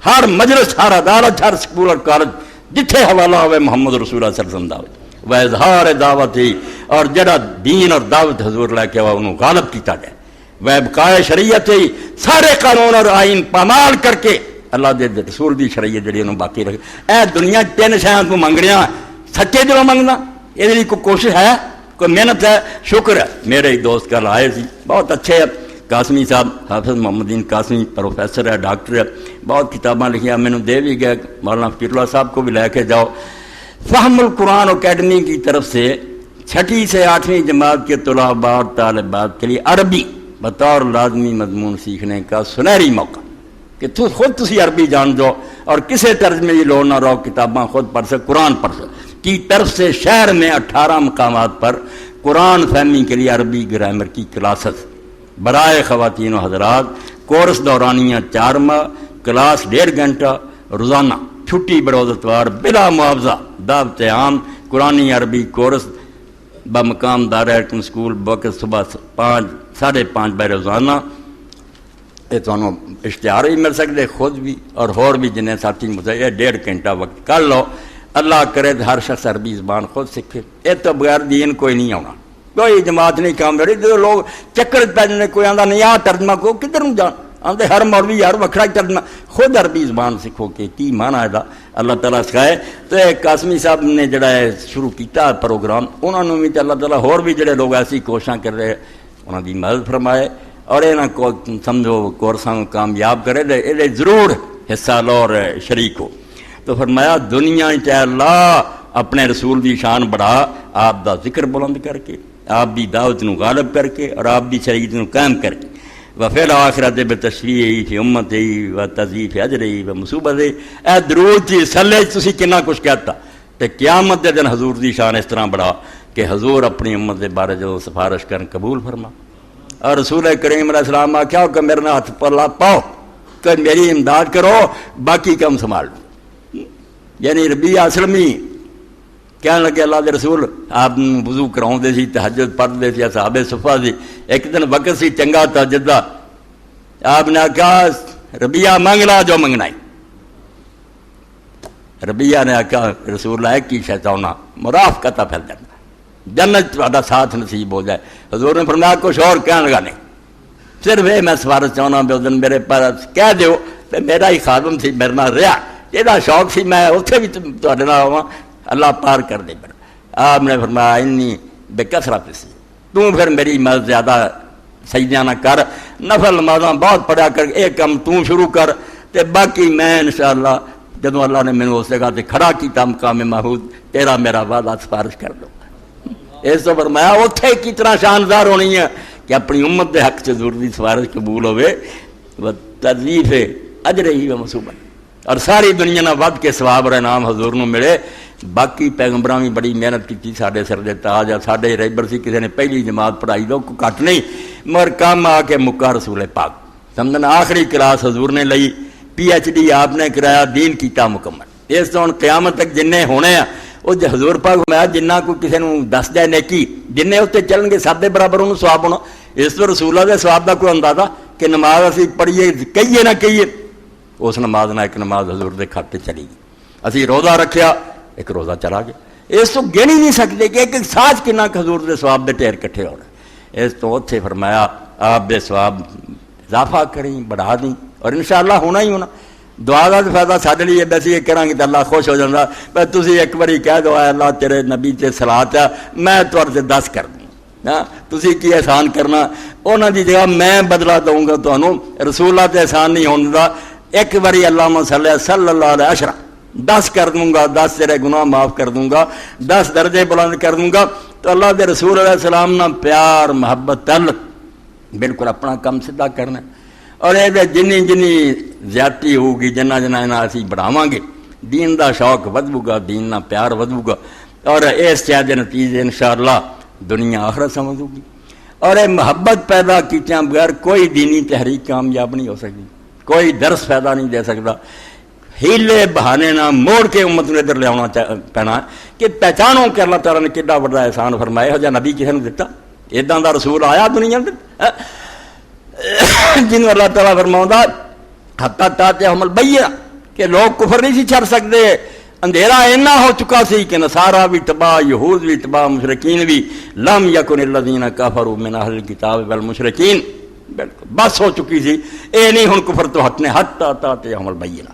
ہر مجلس، ہر عدالت، ہر سکول اور کالج جتھے حوالہ ہوئے محمد رسول اللہ صلی اللہ علیہ وسلم دعوت و اظہار دعوت ہی، اور جڑا دین اور دعوت حضور لے کے انہوں غالب کیتا جائے، و ابقاء شریعت ہی، سارے قانون اور آئین پامال کر کے اللہ دے رسول دی شریعت جڑی انہوں باقی رکھے۔ اے دنیا تین شیاں تو منگنیاں، سچے دلوں منگنا، یہ لیے کوئی کوشش ہے، کوئی محنت ہے، شکر ہے۔ میرے ایک دوست کل آئے سی، بہت اچھے ہے، قاسمی صاحب، حافظ محمد دین قاسمی، پروفیسر ہے، ڈاکٹر ہے، بہت کتاباں لکھیاں، میں نے دے بھی گیا، مولانا فقیر اللہ صاحب کو بھی لے کے جاؤ۔ فہم القرآن اکیڈمی کی طرف سے 6ٹھی سے 8ویں جماعت کے طلباء اور طالبات کے لیے عربی بطور لازمی مضمون سیکھنے کا سنہری موقع کہ خود تسی عربی جان جاؤ اور کسی ترجمے کی لوڑ نہ رہو، کتاباں خود پڑھ سکو، قرآن پڑھ سکو کی طرف سے شہر میں 18 مقامات پر قرآن فہمی کے لیے عربی گرامر کی کلاسز برائے خواتین و حضرات، کورس دورانیہ 4 ماہ، کلاس 1.5 گھنٹہ روزانہ، چھٹی بروز اتوار، بلا معاوضہ، دعوت عام، قرآنی عربی کورس بمقام دارالحکم سکول وقت صبح 5 ساڑھے 5 بجے روزانہ۔ یہ تمہیں اشتہار بھی مل سکتے خود بھی اور ہور بھی جنہیں ساتھی متعلق 1.5 گھنٹہ وقت کر لو، اللہ کرے تو ہر شخص عربی زبان خود سیکھے۔ یہ تو بغیر دین کوئی نہیں آنا، کوئی جماعت نہیں کام کری۔ جو لوگ چکر پہ جانے، کوئی آتا نہیں آ ترجمہ کو کدھر جان آتے، ہر مولوی ہر وکھرا ترجمہ، خود عربی زبان سیکھو کہ کی معنی ہے اللہ تعالیٰ سکھائے۔ تو قاسمی صاحب نے جڑا ہے شروع کیتا پروگرام، انہوں نے بھی اللہ تعالیٰ ہور بھی جڑے لوگ ایسی کوششاں کر رہے انہوں کی مدد فرمائے اور یہاں کو سمجھو کورساں کو کامیاب کرے دے، یہ ضرور حصہ لو اور شریک ہو۔ تو فرمایا دنیا چاہے اللہ اپنے رسول دی شان بڑھا، آپ دا ذکر بلند کر کے، آپ دی دعوت نو غالب کر کے اور آپ دی شریعت نو قائم کر کے، وفیل آخرت بتشریعی فی امتی و تضیف اجری و مصوبت۔ اے درود جی سلے تسی کنا کچھ کہتا تے قیامت دے دن حضور دی شان اس طرح بڑھا کہ حضور اپنی امت دے بارے جو سفارش کرن قبول فرما. اور رسول کریم علیہ السلام آخیا کہ میرے ہاتھ پر لا پاؤ کہ میری امداد کرو، باقی کام سنبھال لو. یعنی ربیہ اسلمی کہنے لگے اللہ دے رسول آپ وضو کراؤں دے سی، تہجد پڑھتے سی، اصحاب صفہ سی. ایک دن وقت سی چنگا تہجد دا، آپ نے آخیا ربیہ منگ لا جو منگنا ہے. ربیہ نے آخیا رسول اللہ کی شے چاہنا مرافقت پھیل جانا، جنت تہاڈا ساتھ نصیب ہو جائے. حضور نے فرمایا کچھ اور کہنے لگا نہیں، صرف یہ میں سفارش چاہنا بھی اس دن میرے پر کہہ دیو کہ میرا ہی خادم سی میرے نال رہا، یہ شوق سی میں اتنے بھی تہاڈے نال ہواں، اللہ پار کر دے. آپ نے فرمایا انی بے کثرت سی، تو پھر میری مدد زیادہ سجدیاں نہ کر، نفل نمازاں بہت پڑھا کر، ایک کم تو شروع کر تے باقی میں انشاءاللہ جدو اللہ نے مینوں اس جگہ تے کھڑا کیتا مقام محمود تیرا میرا وعدہ سفارش کر دو. اس تو فرمایا اتنے کتنا شاندار ہونی ہے کہ اپنی امت دے حق سے حضور دی سفارش قبول ہوئے. تضیف اجر ہی و مصوبہ، اور ساری دنیا نہ ود کے ثواب اور انعام حضور نو ملے. باقی پیغمبراں بھی بڑی محنت کی ساڈے سر دے تاج آ، ساڈے رہبر سی کسی نے پہلی جماعت پڑھائی دو کو گھٹ نہیں، مگر کام آ کے مکا رسول پاک سمجھنا. آخری کلاس حضور نے لئی، پی ایچ ڈی آپ نے کرایا، دین کیتا مکمل. اس تو ہن قیامت تک جننے ہونے ہیں وہ حضور پاک میں جنہ کوئی کسی نے دس دے نیکی جننے اتنے چلن گے سب دے برابر انہوں سواب ہونا. اس تو رسول اللہ دے سواب دا کوئی اندازہ کہ نماز اسی پڑھیے کہیے نہ کہیے، اس نماز نہ ایک نماز حضور دے کھاتے چلی گئی. اسی روزہ رکھیا ایک روزہ چلا گیا. اس تو گن ہی نہیں سکتے کہ ایک ساج کنا حضور دے سواب دے ٹھیر کٹھے ہو رہے. اس تو اتنے فرمایا آپ دے سواب اضافہ کریں، بڑھا دیں، اور انشاءاللہ ہونا ہی ہونا. دعا کا فائدہ سارے لیے ویسے یہ کریں گے تو اللہ خوش ہو جاتا. پر تھی ایک باری کہہ دو اللہ تیرے نبی تے صلاۃ ہے میں تھوڑے 10 کر دوں، ہاں تھی کی احسان کرنا، انہوں کی جگہ میں بدلا دوں گا تمہوں. رسول اللہ تے احسان نہیں ہوتا. ایک باری اللہم صلی اللہ علیہ عشرہ 10 کر دوں گا، 10 تیرے گناہ معاف کر دوں گا، 10 درجے بلند کر دوں گا. تو اللہ دے رسول علیہ السلام نہ پیار محبت تعلق بالکل اپنا کم سیدھا کرنا. اور یہ جنی زیادتی ہوگی جنہ اسی بڑھاواں گے دین دا شوق ودو گا، دین نہ پیار ودو گا، اور اس چیز کے نتیجے انشاءاللہ دنیا آخرت سمجھو گی. اور یہ محبت پیدا کیتے بغیر کوئی دینی تحریک کامیاب نہیں ہو سکتی، کوئی درس پیدا نہیں دے سکتا. ہیلے بہانے نہ موڑ کے امت نے ادھر لیا پینا کہ پہچانو کہ اللہ تعالیٰ نے کڈا بڑا احسان فرمایا. ہو جا نبی کسی نے دتا، ادا دا رسول آیا دنیا جنہوں اللہ تعالیٰ فرماؤں حتی تاتہم البینہ کہ لوگ کفر نہیں سی چھڑ سکتے. اندھیرا اینا ہو چکا سی کہ نصارہ بھی تباہ، یہود بھی تباہ، مشرکین بھی. لم یکن الذین کفروا من اہل الکتاب والمشرکین، بالکل بس ہو چکی سی. اے نہیں ہن کفر تو ہٹنے حتی تاتہم البینہ.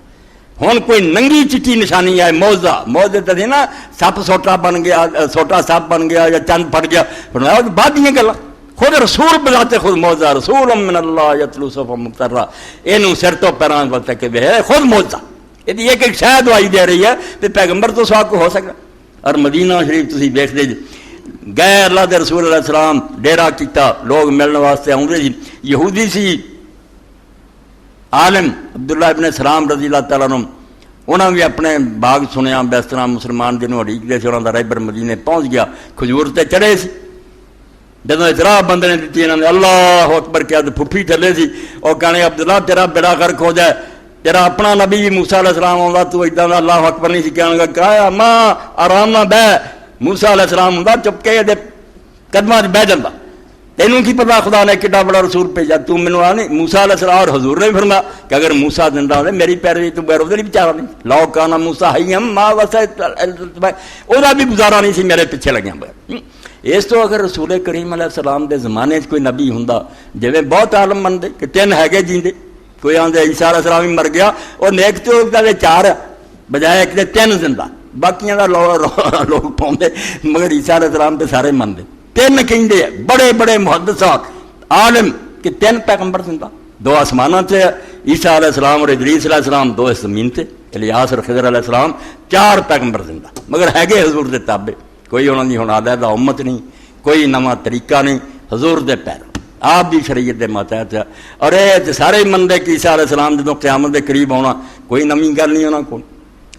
ہن کوئی ننگی چٹی نشانی ہے موضع تے نا سپ سوٹا بن گیا، سوٹا سپ بن گیا یا چند پڑ گیا، فرمایا بعد دیاں گلاں. خود رسول بلاتے خود موضع رسول من اللہ یتلو صحفا مطہرہ، اینوں سر تو پیران وقت تک ہے خود موضع. یہ ایک شاید دعائی دے رہی ہے تو پیغمبر تو سوا کو ہو سکتا. اور مدینہ شریف تسی دیکھ دے گئے اللہ دے رسول علیہ السلام ڈیرا کیتا، لوگ ملنے واسطے آؤں دے. یہودی سی عالم عبداللہ ابن سلام رضی اللہ تعالیٰ عنہ، انہوں نے بھی اپنے باغ سنیا بس طرح مسلمان جنہوں اڑیک دے سے انہوں نے رہبر مدینے پہنچ گیا، کھجور تے چڑھے سی. جدو اطراع بندے نے دیتی انہوں نے اللہ اکبر کیا تو پھپھی تھلے سی اور کہنے عبداللہ تیرا بیڑا غرق ہو جائے، تیرا اپنا نبی موسیٰ علیہ السلام آؤں تو ادا دا اللہ اکبر نہیں سی کہنے گا. کہا ماں آرام نہ بہ، موسیٰ علیہ السلام ہوں چپ کے قدمہ بہ جاتا. تینوں کی پتا خدا نے کڈا بڑا رسول بھیجا، تو مینوں آ نہیں. موسیٰ علیہ السلام اور حضور نے بھی فرمایا کہ اگر موسیٰ زندہ ہوتے میری پیروی تو بغیر نہیں بچارا نہیں. لو کانا موسیٰ حیم ما وسع وہ بھی گزارا نہیں سی میرے پیچھے لگیا بغیر. اس تو اگر رسول کریم علیہ السلام دے زمانے کوئی نبی ہوں جی بہت عالم بنتے کہ 3 ہے جیندے، کوئی آدھے عیسیٰ علیہ السلام ہی مر گیا اور نیک تو 4 بجائے ایک دے 3 زندہ، باقیاں دا لوگ پاؤں مگر عیسیٰ علیہ السلام تے سارے منتے. 3 کہندے بڑے بڑے محدثات عالم کہ 3 پیغمبر زندہ، 2 آسمانوں سے عیسیٰ علیہ السلام اور ادریس علیہ السلام، 2 زمین سے الیاس اور خضر علیہ السلام، 4 پیغمبر زندہ مگر ہے گے حضور دے تابع. کوئی انہوں نے ہوں علیحدہ امت نہیں، کوئی نواں طریقہ نہیں، حضور دے پیر آپ بھی شریعت دے ماتحت ہے. اور یہ سارے منتے کہ عیسیٰ علیہ السلام جدوں قیامت دے قریب ہونا کوئی نمی گل نہیں انہوں کو.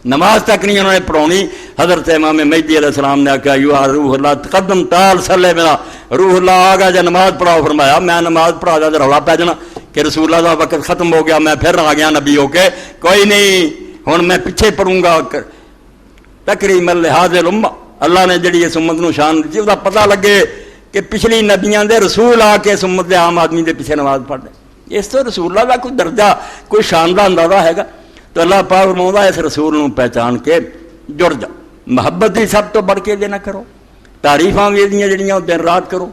نماز تک نہیں انہوں نے پڑھانی. حضرت امام مہدی علیہ السلام نے آخیا یو آر روح اللہ تقدم تعال صلی میرا روح اللہ آ گیا جا نماز پڑھاؤ. فرمایا میں نماز پڑھا جا رولا پی جانا کہ رسول اللہ کا وقت ختم ہو گیا, میں پھر آ گیا نبی ہو کے, کوئی نہیں ہوں میں پیچھے پڑھوں گا. تقریم لحاظ الامہ اللہ نے جڑی اس امت نو شان دی وہ پتہ لگے کہ پچھلی نبیاں دے رسول آ کے اس امت دے عام آدمی دے پیچھے نماز پڑھ رہے. اس تو رسول اللہ کا کوئی درجہ کوئی شان کا اندازہ ہے گا. تو اللہ پاک فرماؤندا اس رسول نو پہچان کے جڑ جا. محبت ہی سب تو بڑھ کے دے نہ کرو, تعریفاں بھی یہ جڑیاں دن رات کرو,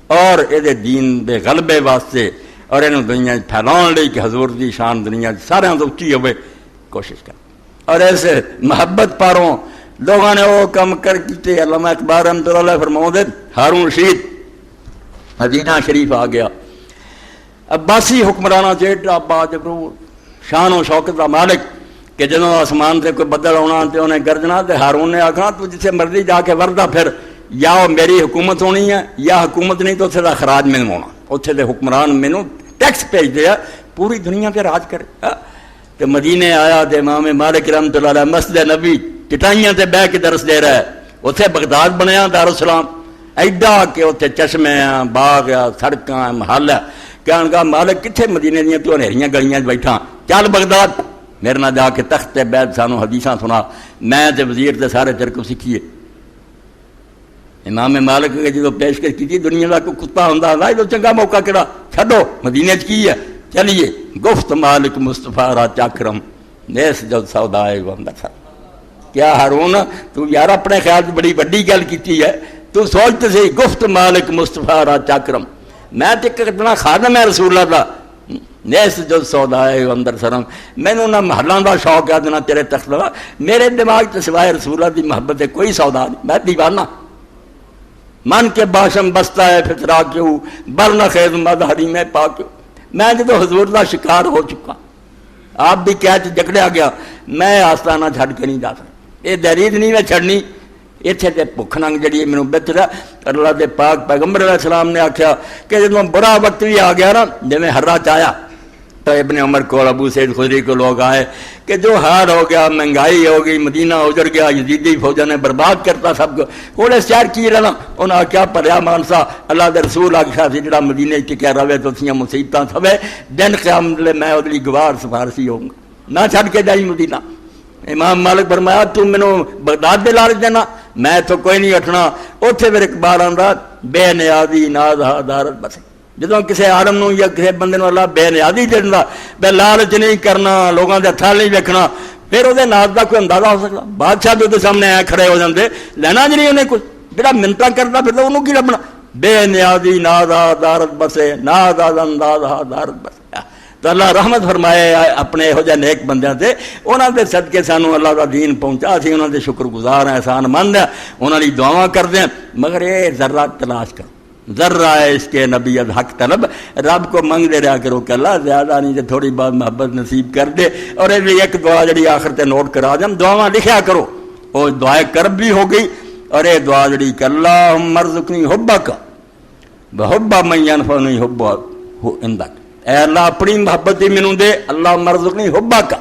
اور یہ دین دے غلبے واسطے اور یہ دنیا پھیلاؤن لئی کہ حضور دی شان دنیا سارے تو اچھی ہوئے کوشش کر. اور اس محبت پاروں لوگوں نے وہ کم کر کیتے. علامہ اقبال رحمۃ اللہ علیہ فرماؤندے ہارون رشید مدینہ شریف آ گیا, عباسی حکمرانہ چیٹا باد شان و شوکت کا مالک کہ جدوں آسمان سے کوئی بدل آنا تو انہیں گرجنا, تو ہارون نے آخنا تو جسے مرضی جا کے وردہ پھر یا میری حکومت ہونی ہے یا حکومت نہیں تو اتنے کا خراج مینوں ہونا, اتنے دے حکمران مینوں ٹیکس بھیجتے ہیں پوری دنیا پہ راج کرے. تو مدینے آیا تو امام مالک رحمۃ اللہ علیہ مسجد نبی چٹائیاں تے بہ کے درس دے رہا ہے. اتنے بغداد بنیا دارالسلام ایڈا کہ اتنے چشمے ہیں, باغ ہے, سڑکاں ہیں, محل ہے. کہنے کا مالک کتنے مدینے دیا تو ہنیریاں گلیاں بیٹھا, چل بغداد میرے نہ جا کے تخت تے بیٹھ سانو حدیثاں سنا, میں تے وزیر تے سارے تیرے کو سیکھیے. امام مالک نے جدو پیشکش کی دنیا کا کوئی کتا ہوں یہ تو چنگا موقع کہڑا چھڈو مدینے کی ہے چلیے. گفت مالک مصطفیٰ را چاکرم نیس جو سودا ہے وہ اندر. کیا ہارون تو یار اپنے خیال سے بڑی وڈی گل کی ہے, تو سوچتے سی گفت مالک مصطفیٰ را چاکرم میں تو کتنا خادم ہے رسول اللہ کا. نیس جو سودا ہے وہ اندر سرم مینوں نہ محلاں دا شوق ہے نہ تیرے تخت دا. میرے دماغ سے سوائے رسول اللہ کی محبت ہے کوئی سودا نہیں. میں دیوانہ من کے باشم بستا ہے فطرا کیوں برنا خیز مظہری میں پا کیوں. میں جب حضور کا شکار ہو چکا, آپ بھی کیا جکڑیا گیا, میں آستانہ چھڈ کے نہیں جا سکتا. یہ دہریز نہیں میں چھڑنی, اتنے تے بھوک ننگ جڑی مینوں بہتر ہے. اللہ دے پاک پیغمبر علیہ السلام نے آخیا کہ جب برا وقت بھی آ گیا نا جی ہرا چایا تو ابن عمر کو ابو سعید خدری کو لوگ آئے کہ جو ہار ہو گیا, مہنگائی ہو گئی, مدینہ اجڑ گیا, یزیدی فوجوں نے برباد کرتا سب کو, ہوں اس شہر کی رہنا. انہوں نے کیا پریا مانسا اللہ دے رسول آخیا سی جڑا مدینے ٹکیا رہے تو اتنی مصیبتاں سوے دن قیامت لے میں وہ گوار سفارسی ہوں گا, نہ چھڈ کے جائی مدینہ. امام مالک فرمایا تو مینوں بغداد دے لالچ دینا, میں تو کوئی نہیں اٹھنا. اتنے پھر اقبال آندا بے نیازی نازہ دارت بس. جدوں کسی عالم نو یا کسی بندے نو اللہ بے نیازی دینا, بے لالچ نہیں کرنا, لوگوں کے ہتھاں نہیں ویکھنا, پھر وہ ناز کا کوئی اندازہ ہو سکتا. بادشاہ جو سامنے آئے کھڑے ہو جاتے لینا جی نہیں انہیں کچھ, جہاں منتاں کرتا پھر انہوں کی لبنا. بے نیازی نازہ دارت بسے نازہ اندازہ دارت بسے. تو اللہ رحمت فرمائے اپنے یہو جہے نیک بندیاں تے, انہاں دے صدقے سانو اللہ کا دین پہنچا. اسی انہاں دے شکر گزار ہیں, احسان مند ہیں, انہاں دی دعاواں کردے ہیں. مگر یہ ذرہ تلاش کرو, ذرہ ہے اس کے نبی حق طلب, رب کو منگ دے رہا کرو کہ اللہ زیادہ نہیں تو تھوڑی بات محبت نصیب کر دے. اور یہ ایک دعا جڑی آخر تے نوٹ کرا دیں, دعاواں لکھیا کرو. وہ دعائے کرب بھی ہو گئی, اور یہ دعا جڑی کہ اللہم ارزقنی حبک وحب من ینفعنی حب عندک. اے اللہ اپنی محبت ہی مینوں دے, اللہ مرزقنی حبک,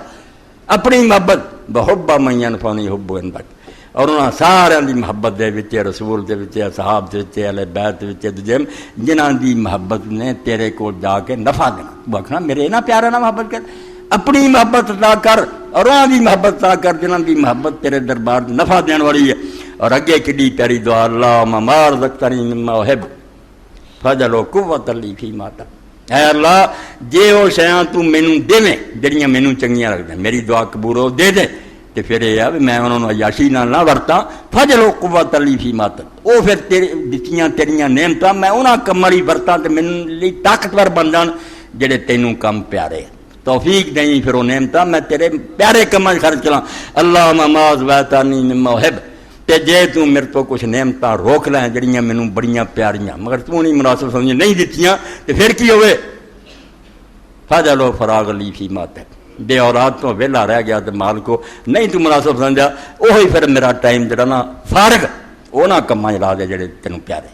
اپنی محبت بحب من ینفعنی حب عندک. اور انہاں سارے دی محبت دے وچ رسول دے وچ صحاب دے وچ اہل بیت وچ دجم جنہاں دی محبت نے تیرے کو جا کے نفع دینا. وہ آکھنا میرے نہ پیارا نہ محبت کر, اپنی محبت عطا کر اور انہاں دی محبت عطا کر جنہاں دی محبت تیرے دربار میں نفع دین والی ہے. اور اگے کڈی پیاری دعا, اللہم ما رزقتنی مما احب فجعل قوۃ لی فیما تحب. اے اللہ جے وہ شیاں تو مینوں دیویں جڑیاں مینوں چنگیاں لگدیں, میری دعا قبول ہو دے دے, تو پھر یہ ہے میں انہوں نے عیاشی نہ ورتاں. فجعل قوۃ لی فیما تحب, وہ پھر تیرے دتیاں تیریاں نعمتاں میں انہاں کماں لی ورتاں تے میرے لیے طاقتور بن جان جڑے تینوں کم پیارے. توفیق دیں پھر وہ نعمتاں میں تیرے پیارے کماں خرچ کراں. اللہم ما زویتانی مما احب, تے جے تو میرے تو کچھ نعمتاں روک لیں جڑیاں مینوں بڑیاں پیاریاں مگر تو نہیں مناسب سمجھی نہیں دتیاں, تو پھر کی ہوئے فجعل فراغ لی فیما تحب. بے اولاد تو ویلا رہ گیا تو مال کو نہیں تو مناسب سمجھا, وہی پھر میرا ٹائم جڑا نا فارغ وہ نہ کماں لا دے جڑے تینوں پیارے.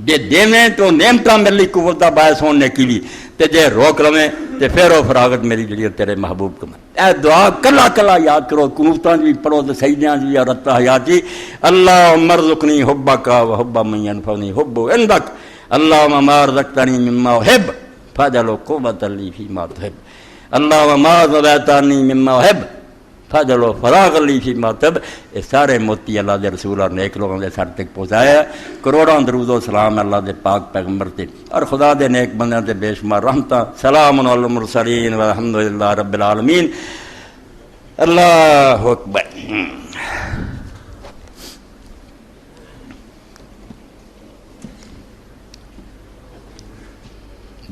جے دیویں تو نعمتاں میرے لیے قوت دا باعث ہون نیکی لی تے جے روک لویں تے پھر وہ فراغت میری جڑی تیرے محبوب کو اے دعا کلا کلا یاد کرو، قنوتاں بھی پڑھو تے سجدیاں بھی اور التحیات جی اللہم ارزقنی حبک و حب من ینفعنی حب عندک اللہم ما رزقتنی مما احب فاجعل قوۃ لی فیما تحب اللہم ما رزقتنی مما احب فاجعل فراغ لی فیما تحب۔ یہ سارے موتی اللہ دے رسول اور نیک لوگوں دے سر تک پہنچایا، کروڑاں درود و سلام اللہ دے پاک پیغمبر تے اور خدا دے نیک بندیاں تے بے شمار رحمتاں، سلام علی المرسلین والحمدللہ رب العالمین۔ اللہ اکبر۔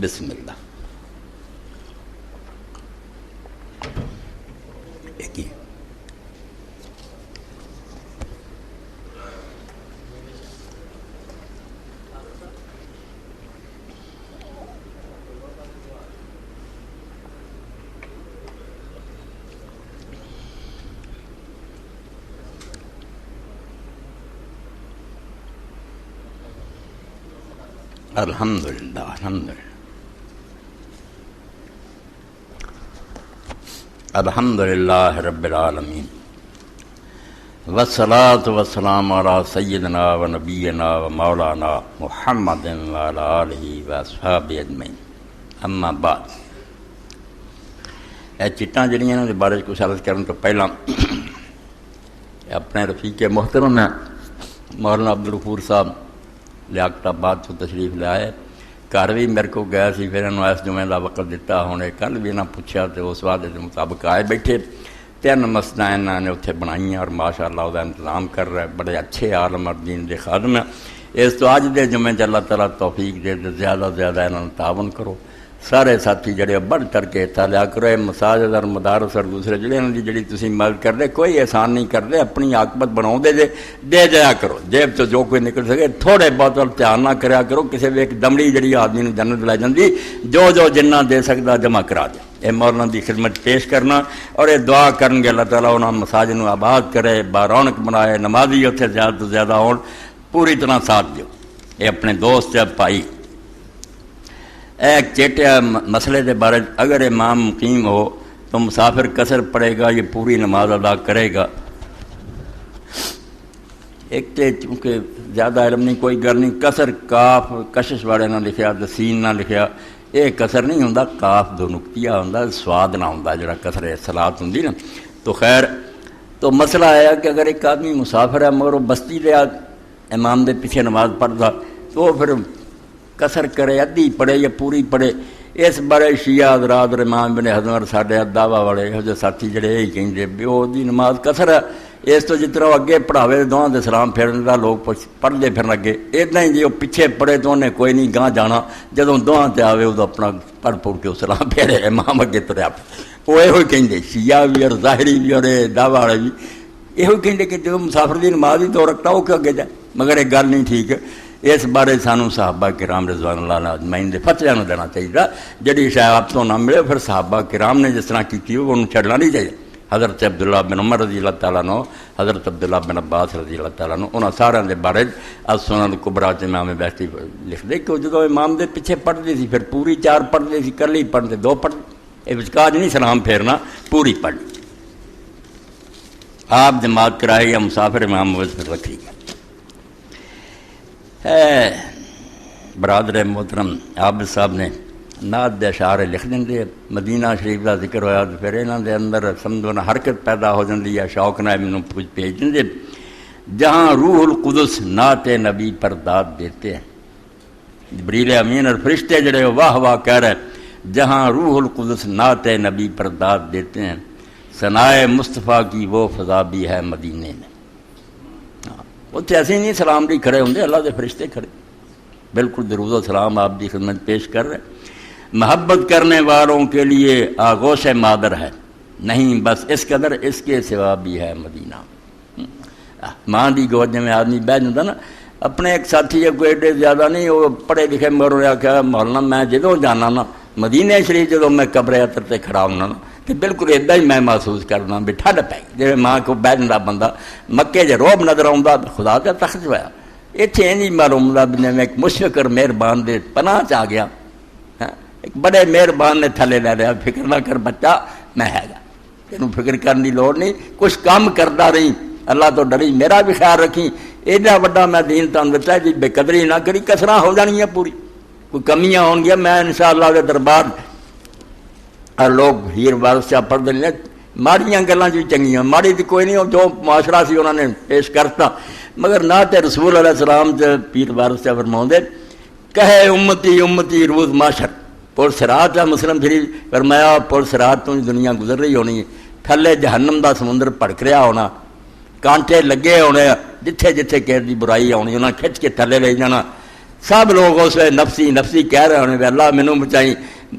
بسم اللہ۔ ایک ہی الحمدللہ الحمدللہ الحمدللہ رب العالمین والصلاة والسلام علی سیدنا و نبینا و مولانا محمد و علی آلہ و اصحابہ اجمعین، اما بعد۔ اے چٹاں جڑیاں انہاں دے بارے کچھ عرض کرن تو پہلا اپنے رفیق محترم ہیں مولانا عبدالغفور صاحب لیاقت آباد تو تشریف لائے، گھر بھی میرے کو گیا سی، پھر انہوں اس جمعے کا وقت دیتا ہونے، کل بھی انہوں پوچھا تو اس وعدے کے مطابق آئے بیٹھے، 3 مسجد انہوں نے اتنے بنائی اور ماشاء اللہ وہ انتظام کر رہا ہے، بڑے اچھے عالم اور دین دے خادم ہیں۔ اس تو اج دے جمعے اللہ تعالیٰ توفیق دے زیادہ زیادہ انہوں نے تعاون کرو، سارے ساتھی جڑے بڑھ چڑھ کے حصہ لیا کرو، مساجد اور مدارس اور دوسرے جڑے انہوں کی جڑی تسی مدد کر دے، کوئی احسان نہیں کر دے، اپنی عاقبت بناؤ دے جایا کرو، جیب تو جو کوئی نکل سکے تھوڑے بہت دھیان نہ کریا کرو، کسی بھی ایک دمڑی جڑی آدمی نے جنت لے جاندی، جو جنہ دے سکتا جمع کرا دے۔ یہ مولانا دی خدمت پیش کرنا اور یہ دعا کرن گے اللہ تعالیٰ انہوں مساجد نو آباد کرے، بارونق بنائے، نمازی اتنے زیادہ تو زیادہ ہون، پوری طرح ساتھ دیو۔ یہ اپنے دوست بھائی ایک چیٹیا مسئلے کے بارے، اگر امام مقیم ہو تو مسافر قصر پڑے گا، یہ پوری نماز ادا کرے گا؟ ایک تو چونکہ زیادہ علم نہیں، کوئی گل نہیں، قصر کاف کشش والے نہ لکھیا، دسین نہ لکھیا، یہ قصر نہیں ہوندا، کاف 2 نقطیہ ہوندا، سواد نہ ہوندا، جڑا قصر صلاۃ ہوندی نا۔ تو خیر تو مسئلہ آیا کہ اگر ایک آدمی مسافر ہے مگر وہ بستی لیا امام دے پیچھے نماز پڑھتا تو وہ پھر قصر کرے، ادھی پڑھے یا پوری پڑھے؟ اس بارے شیعہ حضرات اور امام بن حزم اور ساڈے دعوی والے یہ جو ساتھی جڑے یہی کہیں بھی وہ دی نماز قصر ہے، اس تو جتنا وہ اگے پڑھاوے دونوں دے سلام پھیرنے کا لوگ پڑھتے پھرن اگے، اتنا ہی جی وہ پیچھے پڑھے تو انہیں کوئی نہیں گاں جانا، جدوں دونوں تے آوے ادو اپنا پڑھ کے سلام پھیرے، امام اگے تریا وہ یہ کہیں شیعہ بھی اور ظاہری بھی اور دعوی والے بھی یہ کہیں کہ جو مسافر دی نماز ہی تو رکھتا وہ کہ اگے جائے، مگر یہ گل نہیں ٹھیک۔ اس بارے سانوں صحابہ کرام رضوان اللہ اجمعین دے فتویٰ نو دینا چاہیے، جڑی شاید آپ تو نہ ملے پھر صحابہ کرام نے جس طرح کی انہوں چھڑنا نہیں چاہیے۔ حضرت عبداللہ بن عمر رضی اللہ تعالیٰ عنہ، حضرت عبداللہ بن عباس رضی اللہ تعالیٰ عنہ، انہوں سارے دے بارے السنن الکبریٰ امام بیہقی لکھ دے کہ جدو امام دے پیچھے پڑھتے سی پھر پوری 4 پڑھتے سی، کلی پڑھتے 2 پڑھتے، یہ وچکاج نہیں سلام پھیرنا، پوری پڑھ آپ جماعت کرائے یا مسافر امام موز پھر رکھی گیا۔ برادر محترم عابد صاحب نے نعت دے اشعار لکھ دیں، مدینہ شریف کا ذکر ہویا تو پھر انہوں دے اندر سمجھو نہ حرکت پیدا ہو جاتی ہے، شوق نہ مینوں کچھ بھیج دیں، جہاں روح القدس نعت نبی پر داد دیتے ہیں، جبریل امین اور فرشتے جڑے واہ واہ کہہ رہے، جہاں روح القدس نعت نبی پر داد دیتے ہیں، ثنائے مصطفیٰ کی وہ فضا بھی ہے مدینے میں۔ اتنے ایسے نہیں سلام بھی کھڑے ہوں، اللہ دے فرشتے کھڑے بالکل درود و سلام آپ کی خدمت پیش کر رہے۔ محبت کرنے والوں کے لیے آغوش مادر ہے، نہیں بس اس قدر، اس کے سوا بھی ہے مدینہ۔ ماں دی گود میں آدمی بیٹھ جاتا نا، اپنے ایک ساتھی ہے کوئی ایڈے زیادہ نہیں، وہ پڑھے لکھے مگر نے آخیا مولانا میں جدوں جانا نا مدینے شریف، جدوں میں قبر عطر تے کھڑا ہونا نا تو بالکل ادا ہی میں محسوس کرنا بھی ٹھنڈ پی گئی، جی ماں کو بہ جا بندہ مکے جے روب نظر آتا خدا کا تخت ہوا اتنے نہیں معلوم لب نے ایک مشفق اور مہربان دے پناہ چ آ گیا، ایک بڑے مہربان نے تھلے لے لیا، فکر نہ کر بچہ میں ہے گا، تینوں فکر کرنے کی لوڑ نہیں، کچھ کام کرتا رہی، اللہ تو ڈری، میرا بھی خیال رکھی، ایڈا وڈا میں دین تان دتا جی بے قدری نہ کری، کسراں ہو جانیاں پوری، کوئی کمیاں ہون گیا، میں انشاءاللہ دے دربار اور لوگ ہیر وارث چا پڑھ دیں، ماڑیاں گلاں جو چنگیاں، ماڑی تو کوئی نہیں، جو معاشرہ سی انہوں نے پیش کرتا، مگر نہ تے رسول علیہ السلام تے پیر وارث چا فرماؤں دے، کہے امتی امتی روز معاشر، پور سرات ہے مسلم شریف فرمایا، پور سرات تو دنیا گزر رہی ہونی ہے، تھلے جہنم دا سمندر پڑک رہا ہونا، کانٹے لگے ہونے، جتھے جتھے کہہ دی برائی آنی انہیں کھچ کے تھلے لے جانا، سب لوگ اس وقت نفسی نفسی کہہ رہے ہونے، اللہ مینوں بچائی،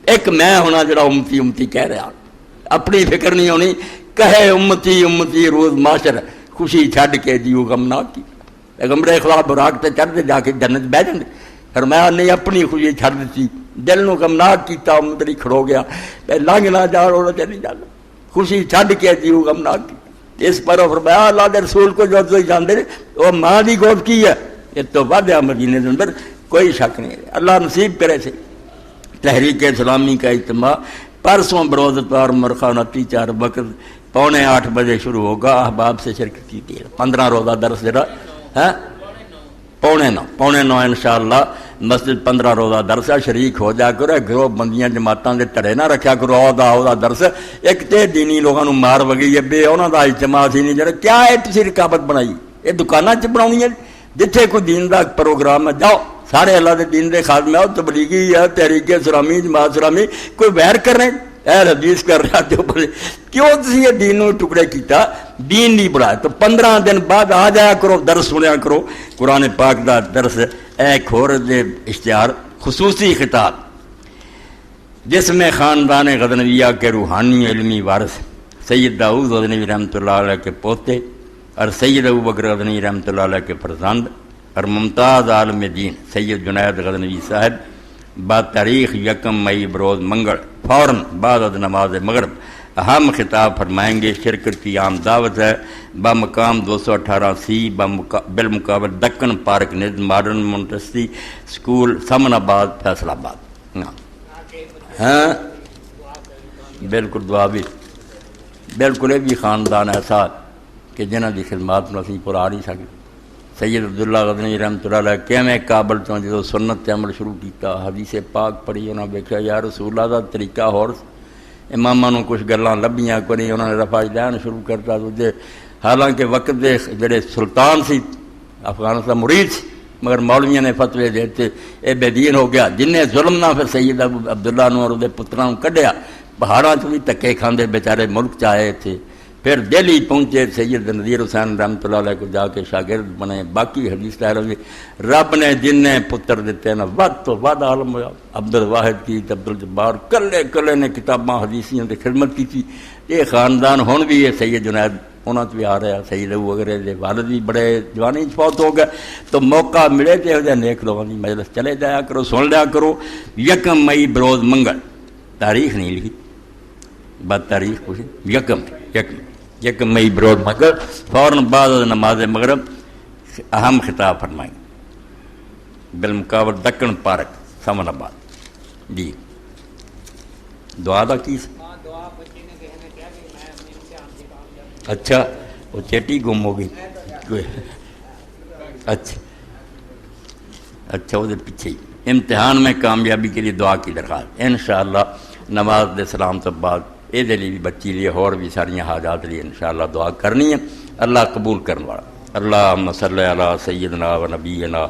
ایک میں ہونا جڑا امتی امتی کہہ رہا، اپنی فکر نہیں ہونی، کہے امتی امتی روز معاشر، خوشی چھڈ کے جیو غم نہ کی، پیغمبر خدا براق تے چڑھتے جا کے جنت بہ جاندے، فرمایا نہیں اپنی خوشی چھڈ دیتی، دل نو غمناک کیتا، امدری کھڑو گیا، لنگ نہ جا روڑا چلی جانا، خوشی چھڈ کے جیو غمناک کی، اس پر فرمایا اللہ کے رسول کو جو تھی جانتے وہ ماں کی گود کی ہے، یہ تو وعدہ مدینے کے اندر کوئی شک نہیں ہے، اللہ نصیب کرے سے۔ تحریک اسلامی کا اجتماع پرسوں بروز اتوار مرخہ 29/4 وقت 7:45 بجے شروع ہوگا، احباب سے شرکت کی ہے، 15 روزہ درس جڑا ہے 8:45 انشاءاللہ مسجد 15 روزہ درس شریک ہو جا کرو، گروہ بندیاں جماعتاں دے تڑے نہ رکھیا کرو، عہدہ درس ایک تے دینی لوگاں نو مار وگی ہے بے انہاں دا اجتماع سی نہیں جڑا کیا ہے تسی رکابت بنائی، یہ دکاناں چ بناونی ہے، جتھے کوئی دین دا پروگرام ہے جاؤ، سارے اللہ دے دین دے خادم ہے، تبلیغی ہے، تحریک اسلامی، جماعت اسلامی، کوئی ویر کر رہے اہل حدیث کر رہا جو بولے کیوں تسی یہ دین نو ٹکڑے کیتا، دین نہیں بڑھایا، تو 15 دن بعد آ جایا کرو، درس سنیا کرو، قرآن پاک دا درس، ایک اور دے اشتہار خصوصی خطاب جس میں خاندان غزنویہ کے روحانی علمی وارث سید داؤد غزنوی رحمۃ اللہ علیہ کے پوتے اور سید ابوبکر غزنوی رحمۃ اللہ علیہ کے فرزند اور ممتاز عالم دین سید جنید غزنوی صاحب بتاریخ 1 مئی بروز منگل فوراً بعد از نماز مغرب اہم خطاب فرمائیں گے۔ شرکت کی عام دعوت ہے بمقام 218C بالمقابل دکن پارک ند ماڈرن مونٹسری اسکول سمن آباد فیصل آباد۔ ہاں بالکل دعا بھی بالکل یہ بھی خاندان ایسا کہ جنہوں کی خدمات میں اسی پورا نہیں سکتے۔ سید عبداللہ غزنوی رحمۃ اللہ علیہ کیویں کابل تو جدو سنت تے عمل شروع کیتا، حدیث پاک پڑھی، انہوں نے دیکھا یا رسول اللہ دا طریقہ ہور، اماماں نوں کچھ گلاں لبھیاں کو نہیں، انہوں نے رفع دین شروع کرتا، تو حالانکہ وقت دے جڑے سلطان سی افغانستان مرید سی، مگر مولویاں نے فتوی دیتے اے بے دین ہو گیا، جن نے ظلم نہ پھر سید عبداللہ نوں اور دے پتراں نوں کڈیا، پہاڑاں چ بھی تکے کھاندے بیچارے ملک چ آئے تھے، پھر دہلی پہنچے، سید نذیر حسین رحمۃ اللہ علیہ کو جا کے شاگرد بنے، باقی حدیث تحریر رب نے جن نے پتر دیتے نا ود تو ود عالم ہوا، عبد الواحد کی عبد الجبار کلے کلے نے کتاباں حدیثیاں کی خدمت کی تھی، یہ خاندان ہن بھی ہے سید جنید انہوں بھی آ رہا، سید ابو وغیرہ دے والد بھی بڑے جوانی فوت ہو گئے، تو موقع ملے تو یہ نیک لوگوں کی مجلس چلے جایا کرو، سن لیا کرو۔ 1 مئی بروز منگل، تاریخ نہیں لکھی بات تاریخ پوچھی، 1 مئی بروز منگل فوراً بعد نماز مغرب اہم خطاب فرمائیں بالمقابل دکن پارک سمن آباد۔ جی دعا دا کی اچھا وہ چیٹی گم ہو گئی، اچھا وہ پیچھے ہی امتحان میں کامیابی کے لیے دعا کی درخواست انشاءاللہ نماز دے سلام تو بعد یہ لیے بھی بچی لیے اور بھی ساری حاجات لیے انشاءاللہ دعا کرنی ہے، اللہ قبول کرنے والا۔ اللہم صلی علی سیدنا و نبینا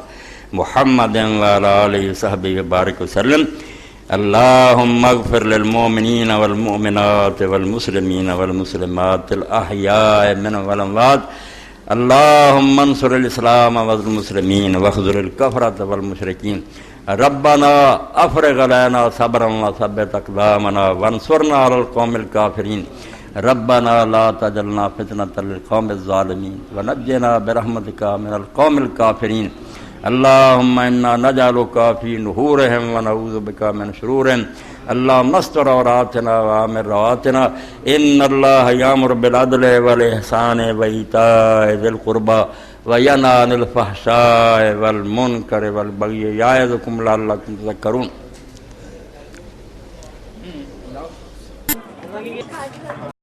محمد وعلی آلہ وصحبہ وبارک وسلم۔ اللہم اغفر للمؤمنین والمؤمنات والمسلمین والمسلمات الاحیاء منهم والاموات۔ اللہم انصر الاسلام والمسلمین واخذل الکفرۃ والمشرکین۔ ربنا افرغ علینا صبرا وثبت اقدامنا وانصرنا علی القوم الکافرین۔ ربنا لا تجعلنا فتنة للقوم الظالمین ونجنا برحمتک من القوم الکافرین۔ اللہم انا نجعلک فی نحورہم ونعوذ بک من شرورہم۔ اللہم استر عوراتنا وآمن رواتنا۔ ان اللہ یامر بالعدل والإحسان وإیتاء ذی القربى وَيَنْهَىٰ عَنِ الْفَحْشَاءِ وَالْمُنكَرِ وَالْبَغْيِ يَعِظُكُمْ لَعَلَّكُمْ تَذَكَّرُونَ۔